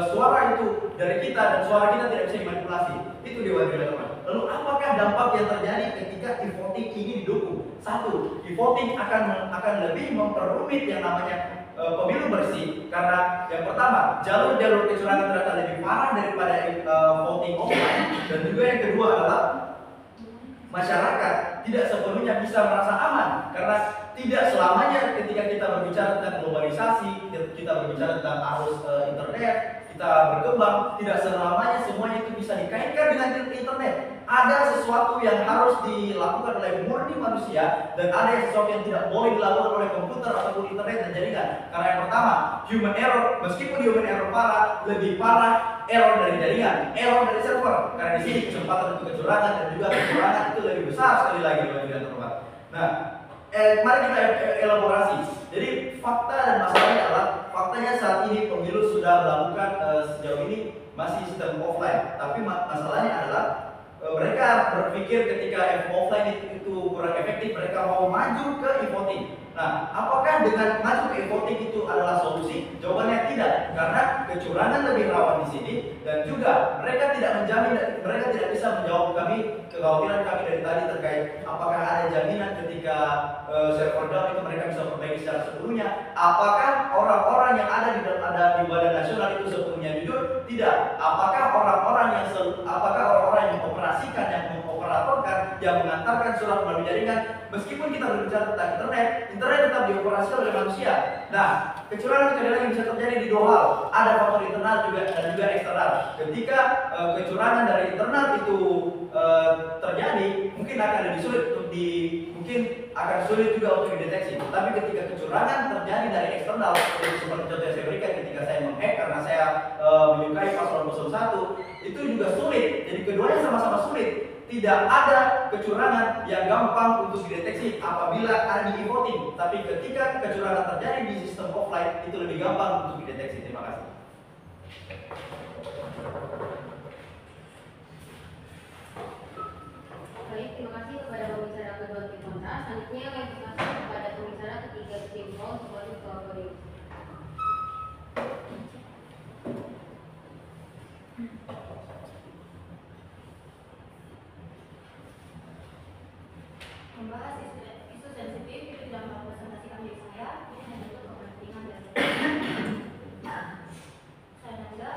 suara itu dari kita, dan suara kita tidak bisa dimanipulasi. Itu dia teman. Lalu apakah dampak yang terjadi ketika e-voting ini didukung? Satu, e-voting akan lebih memperumit yang namanya pemilu bersih, karena yang pertama, jalur-jalur kecurangan ternyata lebih parah daripada voting offline, dan juga yang kedua adalah masyarakat tidak sepenuhnya bisa merasa aman, karena tidak selamanya ketika kita berbicara tentang globalisasi, kita berbicara tentang arus internet, kita berkembang, tidak selamanya semuanya itu bisa dikaitkan dengan internet. Ada sesuatu yang harus dilakukan oleh murni manusia, dan ada sesuatu yang tidak boleh dilakukan oleh komputer ataupun internet dan jaringan. Karena yang pertama, human error. Meskipun human error parah, lebih parah error dari jaringan, error dari server. Karena di sini kesempatan untuk kecurangan dan juga kecurangan itu lebih besar sekali lagi teman-teman. Nah, mari kita elaborasi. Jadi fakta dan masalahnya adalah, faktanya saat ini pemilu sudah melakukan sejauh ini masih sistem offline. Tapi masalahnya adalah mereka berpikir ketika offline itu kurang efektif, mereka mau maju ke e-voting. Nah, apakah dengan maju ke e-voting itu adalah solusi? Jawabannya tidak, karena kecurangan lebih rawan di sini, dan juga mereka tidak bisa menjawab kekhawatiran kami dari tadi terkait apakah ada jaminan ketika server down itu mereka bisa perbaiki secara sepenuhnya. Apakah orang-orang yang ada di badan nasional itu sepenuhnya jujur? Tidak. Apakah orang-orang yang mengoperasikan, yang mengoperatorkan, yang mengantarkan surat melalui jaringan, meskipun kita berbicara tentang internet tetap dioperasikan oleh manusia. Nah, kecurangan sekali lagi bisa terjadi di dua hal. Ada faktor internal dan juga eksternal. Ketika kecurangan dari internal itu terjadi, mungkin akan sulit juga untuk dideteksi. Tapi ketika kecurangan terjadi dari eksternal, seperti contoh yang saya berikan ketika saya menghack karena saya menyukai paslon 01, itu juga sulit. Jadi keduanya sama-sama sulit. Tidak ada kecurangan yang gampang untuk dideteksi apabila ada di e-voting. Tapi ketika kecurangan terjadi di sistem offline, itu lebih gampang untuk dideteksi. Terima kasih. Baik, terima kasih kepada pembicara kedua tim kontra. Selanjutnya kami persilakan kepada pembicara ketiga tim pro sebagai ketua podium. Membahas isu sensitif itu tidak merepresentasikan diri saya, ini hanya untuk kepentingan dan saya juga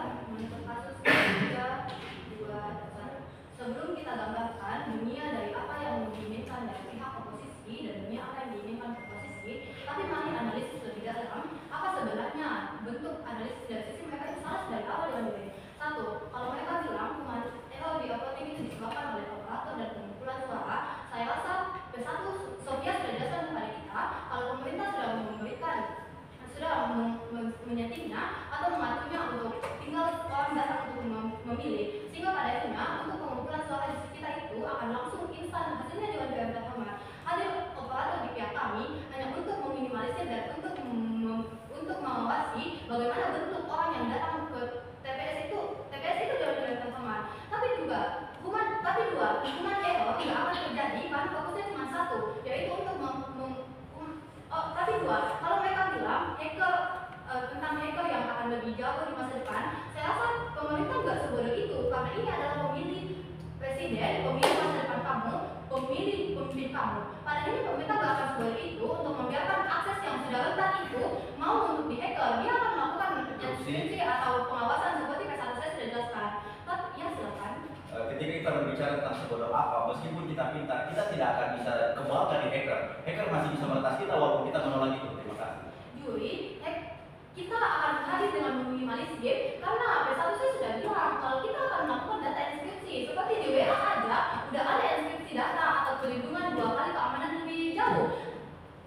atau mengaturnya untuk tinggal orang datang untuk memilih, sehingga pada akhirnya untuk pengumpulan suara di kita itu akan langsung instan hasilnya di Dewan Terhormat. Hadir operator di pihak kami hanya untuk meminimalisir dan untuk mengawasi bagaimana bentuk orang yang datang ke TPS itu Dewan Terhormat. Tapi hukuman error tidak akan terjadi karena fokusnya cuma satu, yaitu untuk kalau mereka bilang tentang hacker yang akan lebih jago di masa depan, saya rasa pemerintah nggak sebodoh itu, karena ini adalah pemilih presiden, pemilih masa depan kamu, pemilih pemimpin kamu. Pada ini pemerintah nggak akan sebodoh itu untuk membiarkan akses yang sudah rentan itu mau untuk dihacker. Dia akan melakukan instruksi atau pengawasan seperti P1 saya sudah jelaskan. Ya silakan. Ketika kita berbicara tentang sebodoh apa, meskipun kita pintar, kita tidak akan bisa kebal dari hacker. Hacker masih bisa meretas kita walaupun kita menolak itu. Terima kasih. Juri, kita akan hadir dengan meminimalisir karena P1 saya sudah bilang kalau kita akan melakukan data inskripsi seperti di WA aja udah ada inskripsi data atau perlindungan 2 kali keamanan lebih jauh.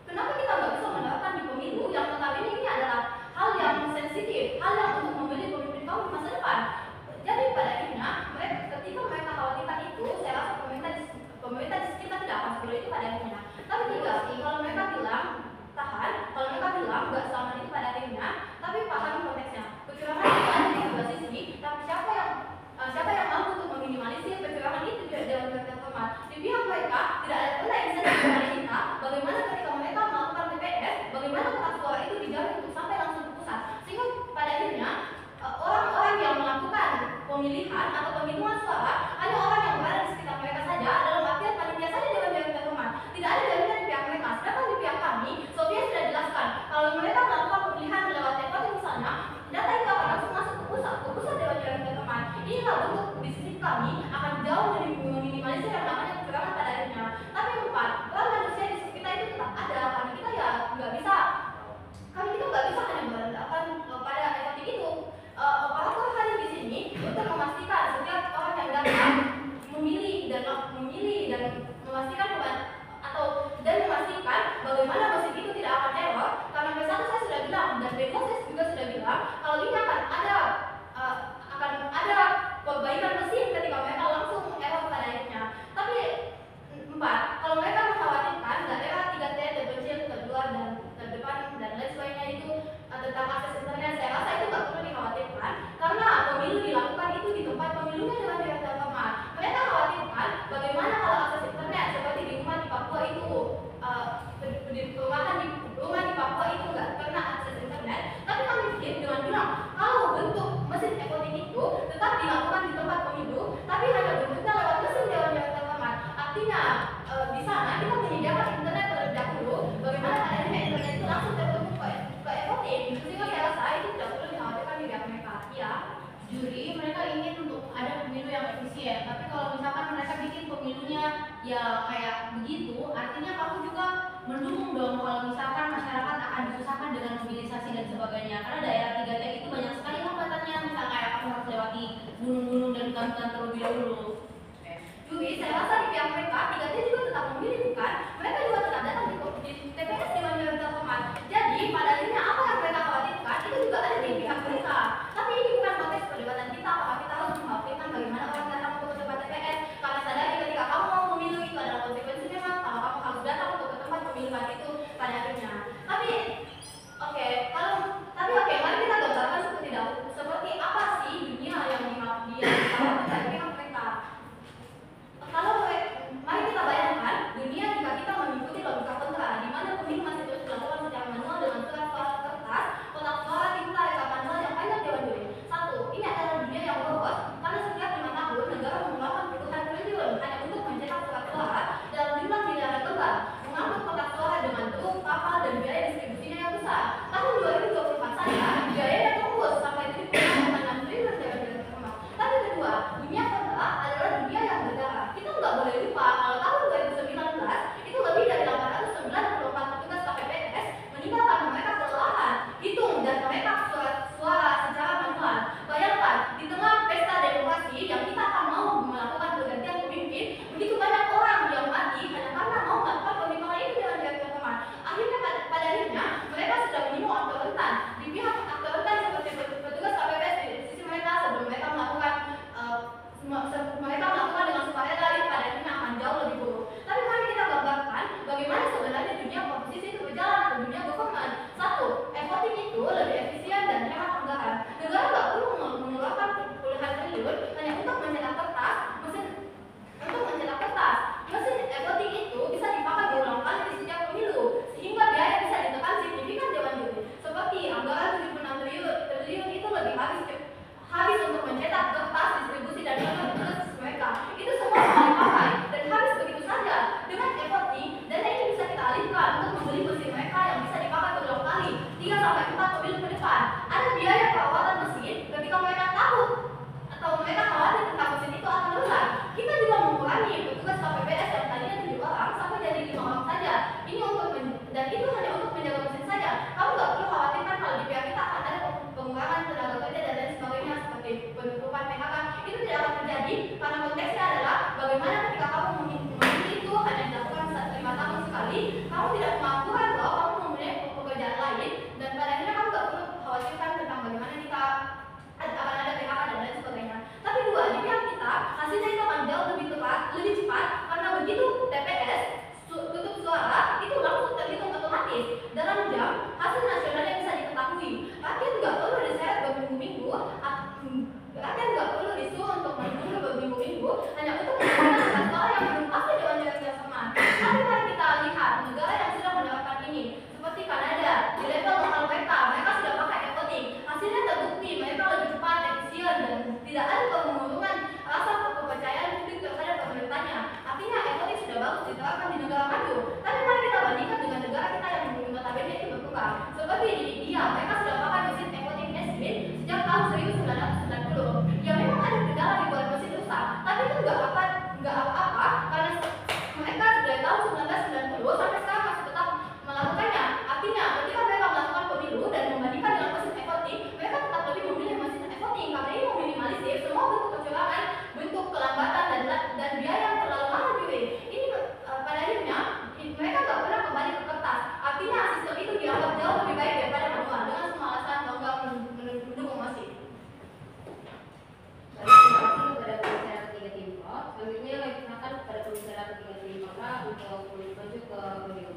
Kenapa kita nggak bisa menerapkan di pemilu yang notabene ini adalah hal yang sensitif, hal yang untuk memilih pemimpin kamu di masa depan. Jadi pada akhirnya ketika mereka khawatirkan itu, saya rasa pemerintah di sekitar tidak akan seperti itu pada akhirnya. Tapi tidak sih, kalau mereka bilang nggak selama itu pada akhirnya, tapi pahami konteksnya. Kecurangan itu ada di dua sisi, tapi siapa yang mampu untuk meminimalisir kecurangan itu di Dewan Terhormat. Di pihak mereka tidak ada pernah insentif kepada kita. Bagaimana ketika mereka melakukan TPS, bagaimana kotak suara itu dijamin untuk sampai langsung ke pusat, sehingga pada akhirnya orang-orang yang melakukan pemilihan atau penghitungan suara hanya orang yang berada di sekitar mereka saja, dalam artian panitia saja Dewan Terhormat. Tidak ada jaminan di pihak mereka. Sedangkan di pihak kami, Sofia sudah jelaskan kalau mereka melakukan pemilihan lewat telepon misalnya, data itu akan langsung masuk ke pusat Dewan Terhormat. Inilah bentuk bisnis kami akan jauh lebih meminimalisir yang namanya kecurangan pada akhirnya. Tapi peran manusia di sekitar kita itu tetap ada, karena kita ya nggak bisa hanya berandalkan pada efektif itu. Operator hadir di sini untuk memastikan setiap orang yang datang memilih dan memastikan bagaimana mesin itu tidak akan error. Karena P1 saya sudah bilang dan B2 saya juga sudah bilang kalau ini akan ada perbaikan mesin ketika mereka langsung error pada akhirnya. Tapi 4, kalau mereka mengkhawatirkan daerah 3T terpencil, terluar dan terdepan dan lain sebagainya itu tentang akses internet, saya rasa itu nggak perlu dikhawatirkan karena pemilu dilakukan itu di tempat pemilunya dengan Dewan Terhormat. Mereka khawatirkan bagaimana kalau akses internet seperti di rumah di Papua itu rumah di Papua itu nggak kena akses internet. Tapi kami pikir dengan bilang kalau bentuk mesin e-voting itu tetap dilakukan di tempat pemilu, tapi hanya bentuknya lewat mesin Dewan Terhormat. Artinya di sana kita menyediakan internet terlebih dahulu. Bagaimana adanya internet itu langsung terhubung ke e-voting, sehingga saya rasa itu tidak perlu dikhawatirkan di pihak mereka. Ya, Juri, mereka ingin untuk ada pemilu yang efisien, tapi kalau misalkan mereka bikin pemilunya ya kayak begitu, artinya kamu juga mendukung dong kalau misalkan masyarakat akan disusahkan dengan mobilisasi dan sebagainya. Karena daerah 3T itu banyak sekali hambatannya, misalnya kayak kamu harus lewati gunung-gunung dan hutan-hutan terlebih dahulu. Juri, saya rasa di pihak mereka 3T juga tetap memilih, bukan? Mereka juga tetap datang di TPS Dewan Terhormat. Jadi pada akhirnya apa yang mereka khawatirkan itu juga ada di pihak mereka. Tapi ini bukan konteks perdebatan kita apakah kita harus mengkhawatirkan bagaimana orang datang untuk ke tempat TPS. Karena sadari ketika kamu mau memilih itu adalah konsekuensinya, kalau kamu harus datang untuk ke tempat pemilihan itu pada akhirnya. Tapi mari kita gambarkan seperti apa sih dunia yang diharapkan dari pihak mereka. Mari kita bayangkan 1990. Ya memang ada kendala di buat mesin rusak, tapi itu nggak apa-apa karena mereka dari tahun 1990 sampai sekarang masih tetap melakukannya. Artinya ketika mereka melakukan pemilu dan membandingkan dengan mesin e-voting, mereka tetap lebih memilih mesin e-voting karena ini meminimalisir semua bentuk kecurangan, bentuk kelambatan dan biaya yang terlalu mahal juga. Ini pada akhirnya mereka nggak pernah kembali ke kertas. Artinya sistem itu dianggap jauh lebih baik daripada manual dengan semua alasan bangga mendukung mesin. Pada pembicara ketiga tim plot, selanjutnya lagi silakan pada pembicara ketiga tim plot untuk maju ke podium.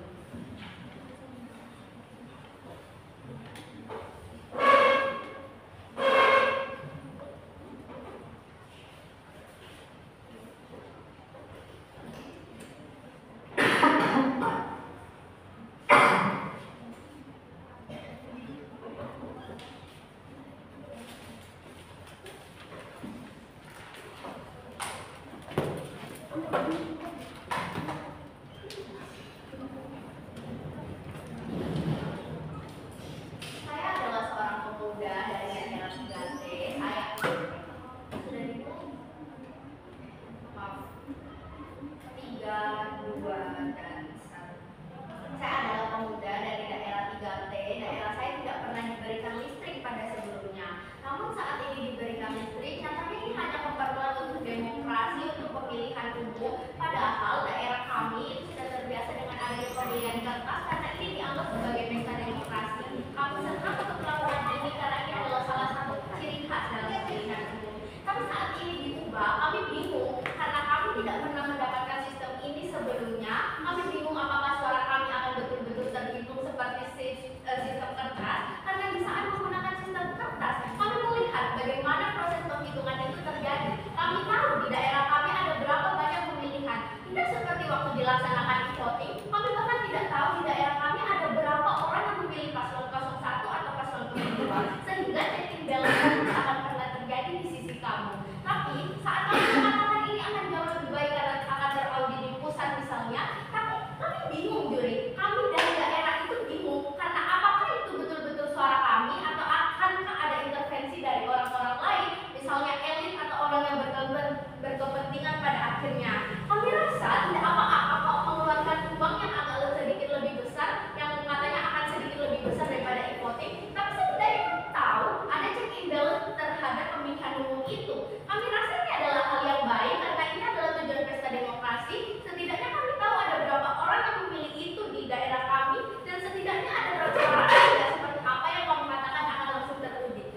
Saya adalah seorang pemuda dari daerah 3T. Saya sudah dimulai. Maaf. 3, 2, dan 1. Saya adalah pemuda dari daerah 3T. Daerah saya tidak pernah diberikan listrik pada sebelumnya. Namun saat ini diberikan listrik, nyatanya ini hanya keperluan untuk demokrasi, untuk pemilihan umum. Padahal daerah kami itu sudah terbiasa dengan adanya pemilihan kertas karena ini dianggap sebagai pesta demokrasi. Kami senang untuk melakukan ini karena ini adalah salah satu ciri khas dalam pemilihan umum. Tapi saat ini diubah, kami bingung karena kami tidak pernah mendapatkan sistem ini sebelumnya. Kami bingung apakah suara kami akan betul-betul terhitung seperti sistem kertas. Karena di saat menggunakan sistem kertas, kami melihat bagaimana proses penghitungan itu terjadi. Kami tahu di daerah kami ada berapa banyak pemilihan. Tidak seperti waktu dilaksanakan e-voting, kami bahkan tidak tahu di daerah kami ada berapa orang yang memilih paslon 01 atau paslon 02, sehingga checking balance itu tidak akan pernah terjadi di sisi kamu. Tapi saat kami mengatakan ini akan jauh lebih baik karena akan teraudit di pusat misalnya, tapi kami bingung juri. Kami dari daerah itu bingung karena apakah itu betul-betul suara kami atau akankah ada intervensi dari orang-orang lain, misalnya elit atau orang yang berkepentingan pada akhirnya. Kami rasa tidak apa-apa kok mengeluarkan uang yang agak sedikit lebih besar, yang katanya akan sedikit lebih besar daripada e-voting, tapi setidaknya kami tahu ada check and balance terhadap pemilihan umum itu. Kami rasa ini adalah hal yang baik karena ini adalah tujuan pesta demokrasi. Setidaknya kami tahu ada berapa orang yang memilih itu di daerah kami dan setidaknya ada berapa orang yang tidak seperti apa yang kamu katakan akan langsung teraudit.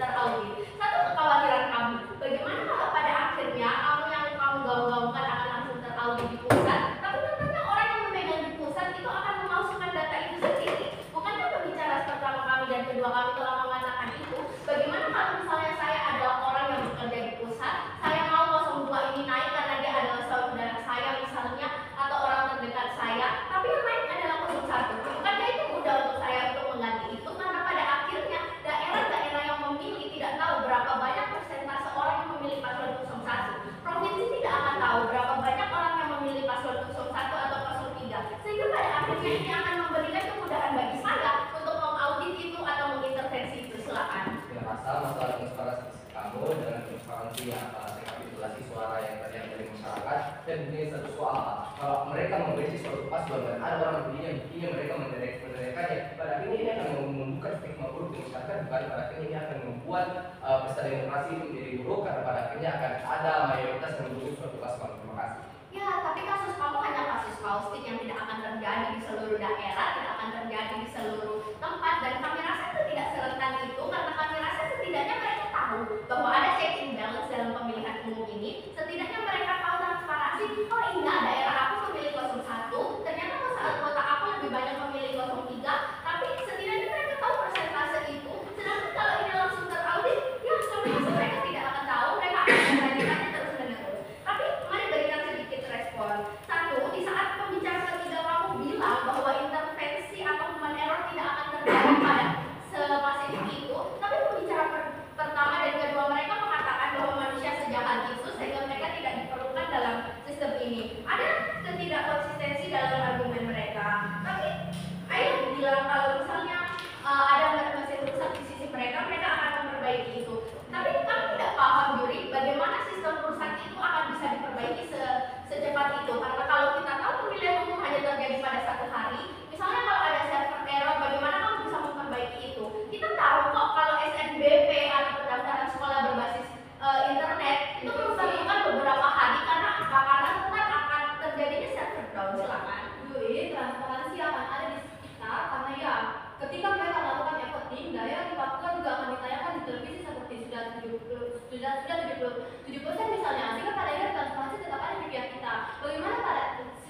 Satu kekhawatiran kami, bagaimana kalau pada akhirnya kamu yang kamu gaung-gaungkan akan langsung teraudit di pusat, tapi nantinya orang yang memegang di pusat itu akan memasukkan data itu sendiri. Bukankah pembicara pertama kami dan kedua kami telah mengatakan itu? Bagaimana kalau misalnya saya adalah orang yang bekerja di pusat, saya mau 02 ini naik karena dia adalah saudara saya misalnya atau orang terdekat saya, tapi yang naik adalah 01. Bukankah itu mudah untuk saya untuk mengganti itu? Karena pada akhirnya daerah-daerah yang memilih tidak tahu berapa banyak persentase orang yang memilih paslon 01. Provinsi tidak akan tahu berapa banyak orang yang memilih paslon 01 atau paslon 3. Sehingga pada akhirnya ini akan memberikan kemudahan bagi saya untuk mengaudit itu atau mengintervensi itu. Silakan. Saya rasa masalah transparansi kamu dengan transparansi rekapitulasi suara yang terjadi dari masyarakat, dan ini satu soal kalau mereka membenci suatu paslon dan ada orang begini mereka meneriakannya, pada akhirnya ini akan membuka stigma buruk di masyarakat, pada akhirnya ini akan membuat pesta demokrasi itu menjadi buruk karena pada akhirnya akan ada mayoritas yang mendukung suatu paslon. Terima kasih. Ya, tapi kasus kamu hanya kasus kaustik yang tidak akan terjadi di seluruh daerah, tidak akan terjadi di seluruh tempat, dan kami rasa itu tidak serentan itu karena kami rasa setidaknya mereka tahu bahwa ada check and balance dalam pemilihan umum ini. Setidaknya mereka tahu transparansi, oh iya daerah aku memilih 01, ternyata kota aku lebih banyak memilih 03, tapi setidaknya mereka tahu persentase itu. Sedangkan kalau ini langsung teraudit, ya kami rasa mereka tidak akan tahu, mereka akan membandingkannya terus-menerus. Tapi mari berikan sedikit respon. Satu, di saat pembicara ketiga kamu bilang bahwa intervensi atau human error tidak akan terjadi pada sepasifik itu, tapi pembicara pertama dan kedua mereka 70% misalnya, sehingga pada akhirnya transparansi tetap ada di pihak kita. Bagaimana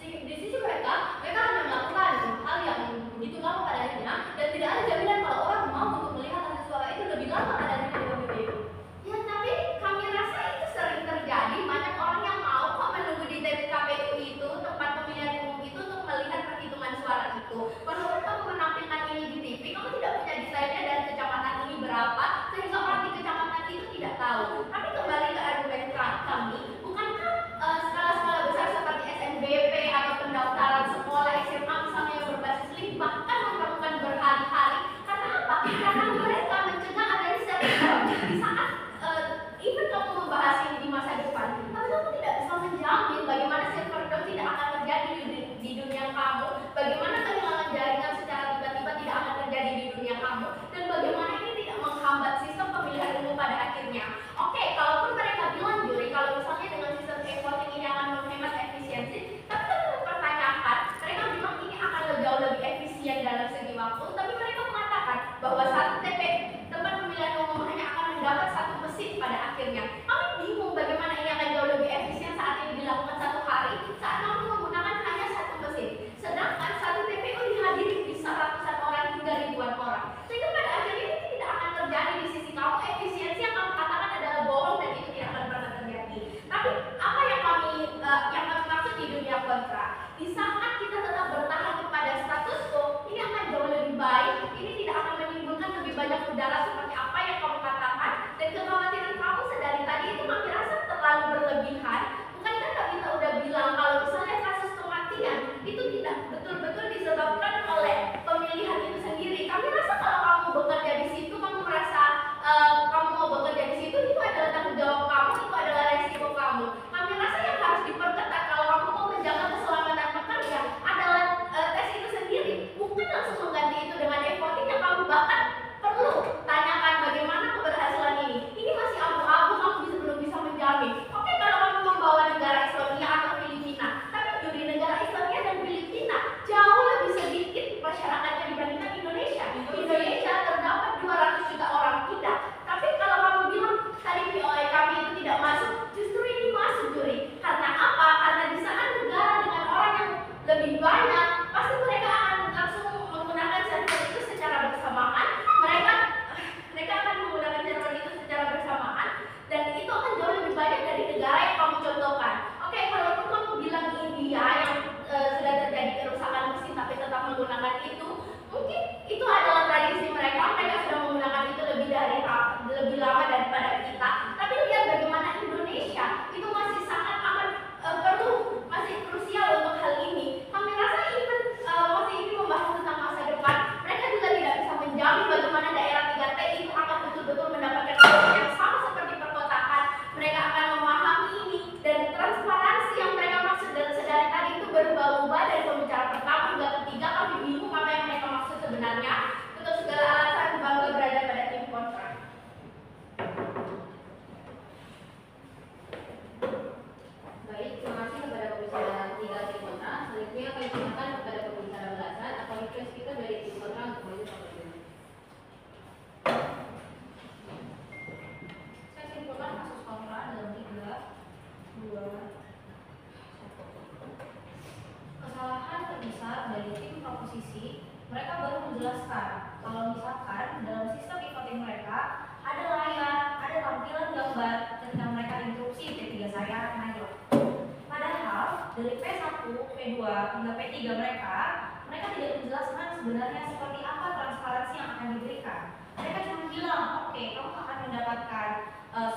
di sisi mereka hanya melakukan hal yang begitu lama pada akhirnya, dan tidak ada jaminan kalau orang mau untuk melihat hasil suara itu lebih lama pada akhirnya di KPU. Ya, tapi kami rasa itu sering terjadi. Banyak orang yang mau kok menunggu di KPU itu, tempat pemilihan umum itu, untuk melihat perhitungan suara itu. Walaupun kamu menampilkan ini di TV, kamu tidak punya desainnya dan kecamatan ini berapa, sehingga orang di kecamatan itu tidak tahu. Tapi kembali ke argumen kami, bukankah skala-skala besar seperti SNBP atau pendaftaran sekolah SMA misalnya yang berbasis link bahkan memerlukan berhari-hari? Karena apa? Karena mereka mencegah adanya self-report di saat even kamu membahas ini di masa depan, tapi kamu tidak bisa menjamin bagaimana self-report tidak akan terjadi di dunia kamu, bagaimana kehilangan jaringan secara tiba-tiba tidak akan terjadi di dunia kamu, dan bagaimana ini tidak menghambat sistem pemilihan umum pada akhirnya. Oke, kalaupun mereka bilang juri, kalau misalnya dengan sistem e-voting ini akan menghemat efisiensi, tapi kita mempertanyakan, mereka bilang ini akan jauh lebih efisien dalam segi waktu, tapi mereka mengatakan bahwa satu tempat pemilihan umum hanya akan mendapat satu mesin pada akhirnya. Kami bingung bagaimana ini akan jauh lebih efisien saat ini dilakukan satu hari, saat kamu menggunakan hanya satu mesin, sedangkan satu TPU dihadiri bisa ratusan orang hingga ribuan orang. Sehingga pada akhirnya ini tidak akan terjadi di sisi kamu, efisiensi yang kamu katakan adalah bohong dan itu tidak akan pernah terjadi. Tapi apa yang kami maksud di dunia kontra? Di saat kita tetap bertahan kepada status quo, ini akan jauh lebih baik. Ini tidak akan menimbulkan lebih banyak udara seperti apa yang kamu katakan, dan kekhawatiran kamu sedari tadi itu kami rasa terlalu berlebihan. Bukankah kita udah bilang kalau misalnya kasus kematian itu tidak betul-betul disebabkan oleh pemilihan itu sendiri? Kami rasa kalau kamu bekerja di situ, kamu merasa kamu mau bekerja di situ, itu adalah tanggung jawab kamu, itu adalah resiko kamu. Kami rasa yang harus diperketat kalau kamu mau menjaga keselamatan pekerja adalah tes itu sendiri, bukan langsung mengganti itu dengan e-voting yang kamu bahkan perlu tanyakan bagaimana keberhasilan ini. Ini masih abu-abu, kamu belum bisa menjamin. Oke, kalau kamu membawa negara Islamia atau Filipina, tapi juri negara Islamia dan Filipina jauh lebih sedikit masyarakatnya dibandingkan Indonesia. Indonesia terdapat 200 juta orang tidak. Tapi kalau kamu bilang tadi POI kami itu tidak masuk, justru ini masuk juri. Karena apa? Karena di saat negara dengan orang yang lebih banyak, pasti mereka akan langsung menggunakan server itu secara bersamaan. Mereka akan menggunakan server itu secara bersamaan, dan itu akan jauh lebih banyak dari negara yang kamu contohkan. Oke, kalaupun kamu bilang India yang sudah terjadi kerusakan mesin tapi tetap menggunakan itu, mungkin itu adalah tradisi mereka. Mereka sudah menggunakan itu lebih lama daripada kita. Tapi lihat bagaimana Indonesia itu masih sangat akan masih krusial untuk hal ini. Kami rasa even masih ini membahas tentang masa depan, mereka juga tidak bisa menjamin bagaimana daerah 3T itu akan betul-betul mendapatkan akses yang sama seperti perkotaan. Mereka akan memahami ini, dan transparansi yang mereka maksud sedari tadi itu berubah-ubah dari pembicara pertama hingga ketiga. Kami bingung apa yang mereka maksud sebenarnya. Untuk segala alasan bangga berada pada tim kontra. Baik, terima kasih kepada pembicara 3 tim kontra. Selanjutnya kami persilakan kepada pembicara belasan atau request speaker dari tim kontra untuk maju ke podium. Saya simpulkan kasus kontra dalam 3, 2, 1. Kesalahan terbesar dari tim proposisi, mereka baru menjelaskan kalau misalkan dalam sistem e-voting mereka ada layar, ada tampilan gambar ketika mereka interupsi P3 saya naik. Padahal dari P1, P2 hingga P3 mereka tidak menjelaskan sebenarnya seperti apa transparansi yang akan diberikan. Mereka cuma bilang, oke, kamu akan mendapatkan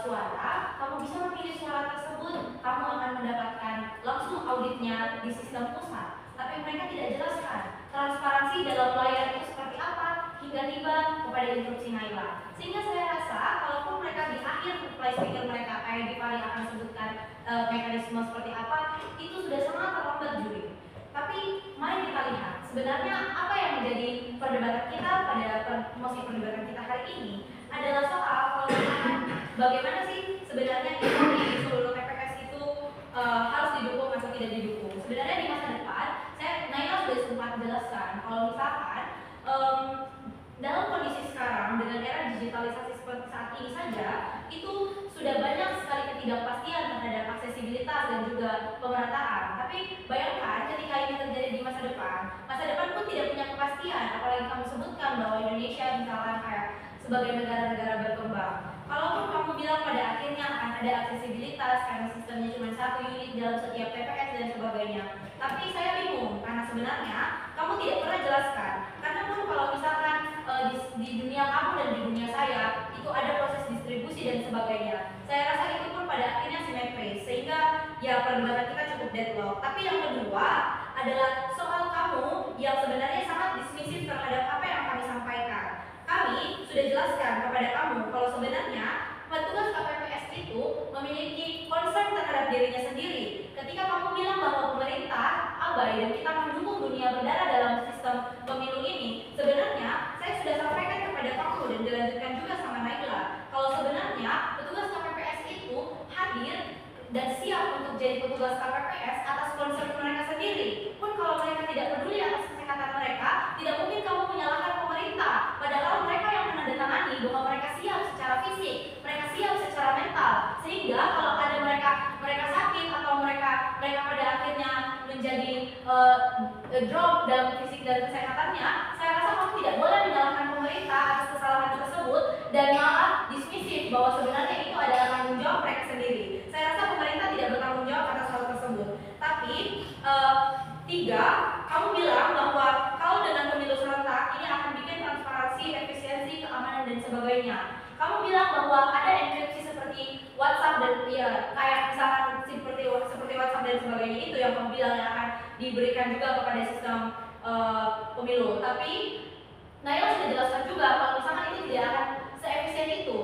suara, kamu bisa memilih suara tersebut, kamu akan mendapatkan langsung auditnya di sistem pusat. Tapi mereka tidak jelaskan transparansi dalam layar itu seperti apa hingga tiba kepada interupsi Naila. Sehingga saya rasa kalaupun mereka di akhir reply speaker mereka kayak di Fari akan sebutkan mekanisme seperti apa, itu sudah sangat terlambat juri. Tapi mari kita lihat sebenarnya apa yang menjadi perdebatan kita pada mosi perdebatan kita hari ini adalah soal kalau bagaimana sih sebenarnya itu di seluruh TPS itu harus didukung atau tidak didukung. Sebenarnya di masa depan, Naila sudah sempat jelaskan kalau misalkan dalam kondisi sekarang dengan era digitalisasi seperti saat ini saja, itu sudah banyak sekali ketidakpastian terhadap aksesibilitas dan juga pemerataan. Tapi bayangkan ketika ini terjadi di masa depan pun tidak punya kepastian, apalagi kamu sebutkan bahwa Indonesia misalkan kayak sebagai negara-negara berkembang. Kalaupun kamu bilang pada akhirnya akan ada aksesibilitas karena sistemnya cuma satu unit dalam setiap TPS dan sebagainya. Tapi saya bingung karena sebenarnya kamu tidak pernah jelaskan. Karena pun kalau misalkan di dunia kamu dan di dunia saya itu ada proses distribusi dan sebagainya. Saya rasa itu pun pada akhirnya simetris sehingga ya perdebatan kita cukup deadlock. Tapi yang kedua adalah soal kamu yang sebenarnya sangat dismisif terhadap apa yang kami sampaikan. Kami sudah jelaskan kepada kamu kalau sebenarnya petugas KPPS itu memiliki concern terhadap dirinya sendiri. Ketika kamu bilang bahwa pemerintah abai dan kita mendukung dunia berdarah dalam sistem pemilu ini, sebenarnya saya sudah sampaikan kepada kamu dan dilanjutkan juga sama Naila. Kalau sebenarnya petugas KPPS itu hadir dan siap untuk jadi petugas KPPS atas concern mereka sendiri. Pun kalau mereka tidak peduli atas kesehatan mereka, tidak mungkin kamu menyalahkan pemerintah. Padahal mereka yang menandatangani bahwa mereka siap secara fisik, mereka siap secara mental. Sehingga kalau ada mereka sakit atau mereka pada akhirnya menjadi drop dalam fisik dan kesehatannya, saya rasa kamu tidak boleh menyalahkan pemerintah atas kesalahan tersebut dan malah dismisif bahwa sebenarnya itu adalah tanggung jawab mereka sendiri. Saya rasa pemerintah tidak bertanggung jawab atas hal tersebut. Tapi tiga, kamu bilang bahwa kalau dengan pemilu serentak ini akan bikin transparansi, efisiensi, keamanan dan sebagainya. Kamu bilang bahwa ada enkripsi seperti WhatsApp dan ya kayak misalkan seperti WhatsApp dan sebagainya itu yang kamu bilang yang akan diberikan juga kepada sistem pemilu. Tapi Naila sudah jelaskan juga kalau misalkan itu tidak akan seefisien itu.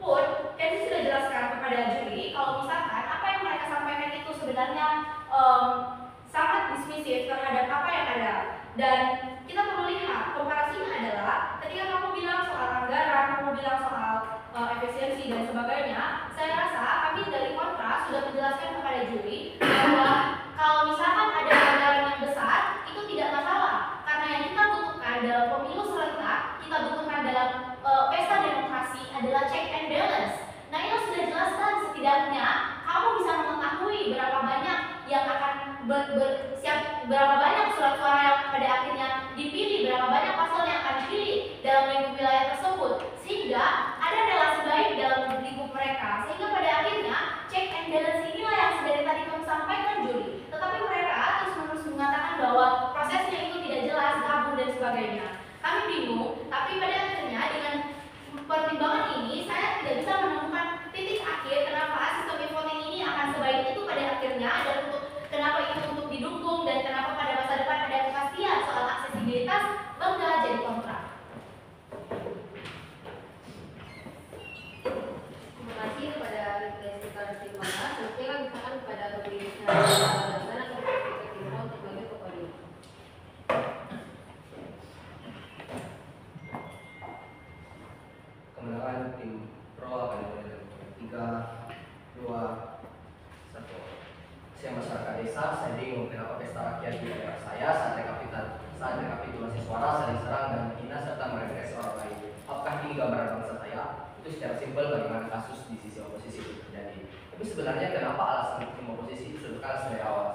Pun Kenzi sudah jelaskan kepada juri kalau misalkan apa yang mereka sampaikan itu sebenarnya sangat dismisif terhadap apa yang ada. Dan kita perlu lihat komparasinya adalah ketika kamu bilang soal anggaran, kamu bilang soal efisiensi dan sebagainya, saya rasa kami dari kontra sudah menjelaskan kepada juri bahwa kalau misalkan ada anggaran yang besar itu tidak masalah karena yang kita butuhkan dalam pemilu serentak, kita butuhkan dalam pesta demokrasi adalah check and balance. Nah itu sudah jelaskan setidaknya kamu bisa mengetahui berapa banyak yang akan berapa banyak surat suara yang pada akhirnya dipilih, berapa banyak pasal yang akan dipilih dalam lingkup wilayah tersebut, sehingga ada relasi baik dalam lingkup mereka, sehingga pada akhirnya check and balance inilah yang dari tadi kamu sampaikan juri. Tetapi mereka terus-menerus mengatakan bahwa prosesnya itu tidak jelas, kabur dan sebagainya. Kami bingung, tapi pada akhirnya dengan pertimbangan ini saya tidak bisa menemukan titik akhir kenapa sistem e-voting ini akan sebaik itu pada akhirnya dan untuk kenapa itu untuk didukung dan kenapa pada masa depan ada kepastian soal aksesibilitas bangga jadi kontra. Terima kasih kepada Representatif Timbangan. Selanjutnya misalkan kepada pemiliknya dan atau Timbangan untuk bagi ke podium. Kemenangan tim pro akan dimulai dengan 3, 2, 1. Saya masyarakat desa, saya bingung kenapa pesta rakyat di daerah saya saat rekapitulasi suara saling serang dan menghina serta merepresi orang lain. Apakah ini gambaran bangsa saya? Itu secara simpel bagaimana kasus di sisi oposisi itu terjadi. Tapi sebenarnya kenapa alasan tim oposisi itu sudah kalah dari awal?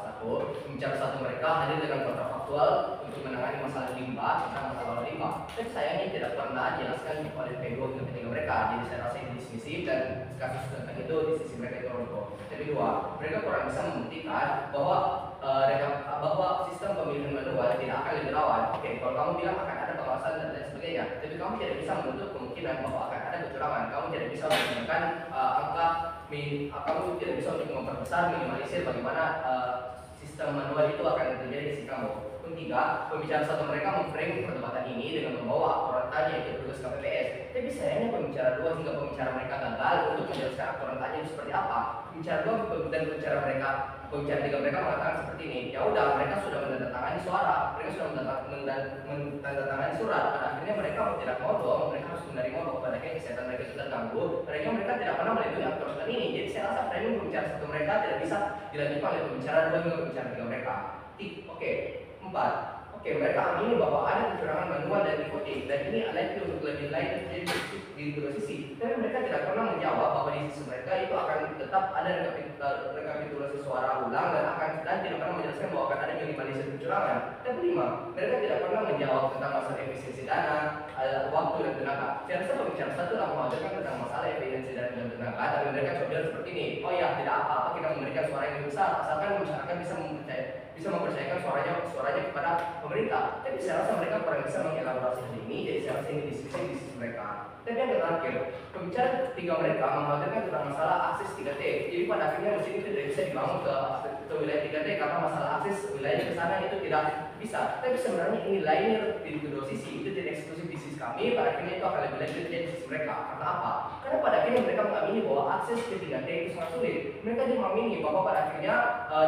Satu mereka hadir dengan kontrafaktual untuk menangani masalah limbah tentang masalah limbah. Tapi sayangnya tidak pernah dijelaskan oleh P2 hingga P3 mereka. Jadi saya rasa ini dismisi dan kasus tentang itu di sisi mereka itu rontok. Tapi dua, mereka kurang bisa membuktikan bahwa sistem pemilihan manual tidak akan lebih rawan. Oke, kalau kamu bilang akan ada pengawasan dan lain sebagainya, tapi kamu tidak bisa menutup kemungkinan bahwa akan ada kecurangan. Kamu tidak bisa menggunakan kamu tidak bisa untuk memperbesar, minimalisir bagaimana sistem manual itu akan terjadi di sisi kamu. Ketiga, pembicara satu mereka memframe perdebatan ini dengan membawa aktoran tanya yaitu petugas KPPS. Tapi sayangnya pembicara dua hingga pembicara mereka gagal untuk menjelaskan aktoran tanya itu seperti apa. Pembicara dua dan pembicara tiga mereka mengatakan seperti ini. Ya udah, mereka sudah menandatangani suara, mereka sudah menandatangani surat. Pada akhirnya mereka tidak mau dong, mereka harus menerima bahwa pada akhirnya kesehatan mereka itu terganggu. Mereka tidak pernah melindungi aktoran ini. Jadi saya rasa framing pembicara satu mereka tidak bisa dilanjutkan oleh pembicara dua hingga pembicara tiga mereka. Oke. 4. Oke, mereka amini bahwa ada kecurangan manual dan voting, dan ini likely untuk lebih lain terjadi di kedua sisi. Tapi mereka tidak pernah menjawab bahwa di sisi mereka itu akan tetap ada rekapitulasi suara ulang dan tidak pernah menjelaskan bahwa akan ada minimalisir kecurangan. Dan kelima, mereka tidak pernah menjawab tentang masalah efisiensi dana, waktu dan tenaga. Saya rasa pembicaraan satu telah mengatakan tentang masalah efisiensi dana dan tenaga, tapi mereka coba bilang seperti ini. Oh ya, tidak apa-apa kita memberikan suara yang lebih besar, asalkan masyarakat bisa mempercayakan suaranya kepada pemerintah. Tapi saya rasa mereka kurang bisa mengelaborasi hal ini, jadi saya rasa ini diskusi mereka. Tapi yang terakhir, pembicara ketiga mereka mengatakan tentang masalah akses 3T. Jadi pada akhirnya mesin itu tidak bisa dibangun ke wilayah 3T karena masalah akses wilayah ke sana itu tidak bisa. Tapi sebenarnya ini linear di kedua sisi, itu tidak eksklusif di sisi kami. Pada akhirnya itu akan lebih lanjut di sisi mereka. Karena apa? Karena pada akhirnya mereka mengamini bahwa akses ke 3T itu sangat sulit. Mereka juga mengamini bahwa pada akhirnya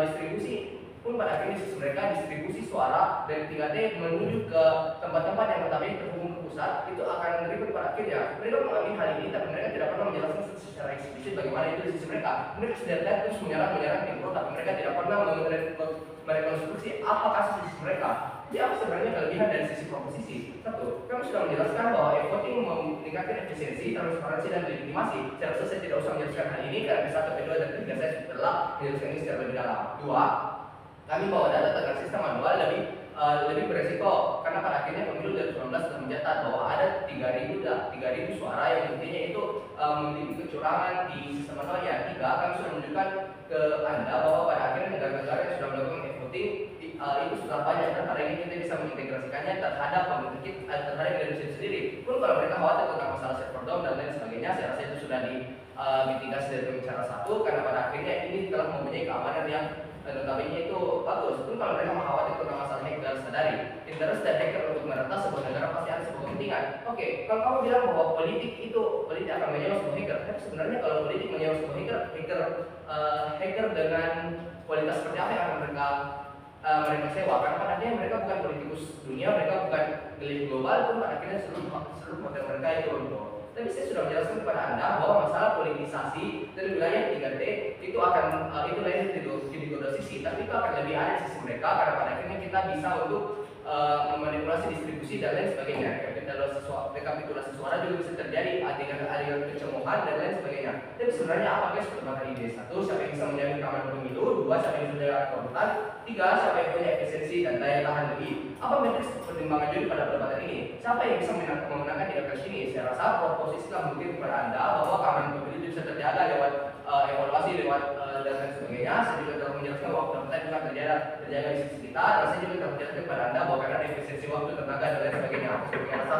distribusi pun pada akhirnya sisi mereka distribusi suara dari 3T menuju ke tempat-tempat yang notabene terhubung ke pusat itu akan ribet pada akhirnya. Mereka mengalami hal ini tapi mereka tidak pernah menjelaskan secara eksplisit bagaimana itu di sisi mereka. Mereka sedang terus menyerang tim pro, tapi mereka tidak pernah merekonstruksi apa kasus di sisi mereka. Jadi apa sebenarnya kelebihan dari sisi proposisi? Satu, kami sudah menjelaskan bahwa e-voting meningkatkan efisiensi, transparansi, dan legitimasi. Saya rasa saya tidak usah menjelaskan hal ini karena satu, kedua, dan ketiga saya telah menjelaskan ini secara lebih dalam. Dua, kami bawa data tentang sistem manual lebih beresiko karena pada akhirnya pemilu 2019 telah mencatat bahwa ada 3.000 suara yang intinya itu memiliki kecurangan di sistem manual. Yang tiga, kami sudah menunjukkan ke Anda bahwa pada akhirnya negara-negara yang sudah melakukan e-voting itu sudah banyak dan hari ini kita bisa mengintegrasikannya terhadap Indonesia sendiri. Pun kalau mereka khawatir tentang masalah server down dan lain sebagainya, saya rasa itu sudah mitigasi dari pembicara satu karena pada akhirnya ini telah mempunyai keamanan yang notabene itu bagus. Pun kalau mereka khawatir tentang masalah hacker, sadari interest dan hacker untuk meretas sebuah negara pasti ada sebuah kepentingan. Oke, kalau kamu bilang bahwa politik akan menyewa sebuah hacker, tapi sebenarnya kalau politik menyewa sebuah hacker dengan kualitas seperti apa yang akan mereka sewa? Karena pada akhirnya mereka bukan politikus dunia, mereka bukan elit global, pun pada akhirnya seluruh model mereka itu runtuh. Tapi saya sudah menjelaskan kepada Anda bahwa masalah politisasi dari wilayah 3T itu akan itu lain di dua sisi, tapi itu akan lebih ada di sisi mereka karena pada akhirnya kita bisa untuk memanipulasi distribusi dan lain sebagainya. Rekapitulasi suara juga bisa terjadi dengan aliran kecemohan dan lain sebagainya. Tapi sebenarnya apa guys perkembangan ide? Satu, siapa yang bisa menjamin keamanan pemilu? Dua, siapa yang sudah korban? Tiga, siapa yang punya efisiensi dan daya tahan lebih? Apa matriks pertimbangan juri pada perdebatan ini? Siapa yang bisa memenangkan di atas ini? Saya rasa proposisi telah mungkin kepada Anda bahwa keamanan pemilu bisa terjaga lewat evaluasi, lewat dan lain sebagainya. Saya juga telah menjelaskan bahwa kita juga terjaga di sisi kita. Dan saya juga telah menjelaskan kepada Anda bahwa karena efisiensi waktu, tenaga dan lain sebagainya. Saya rasa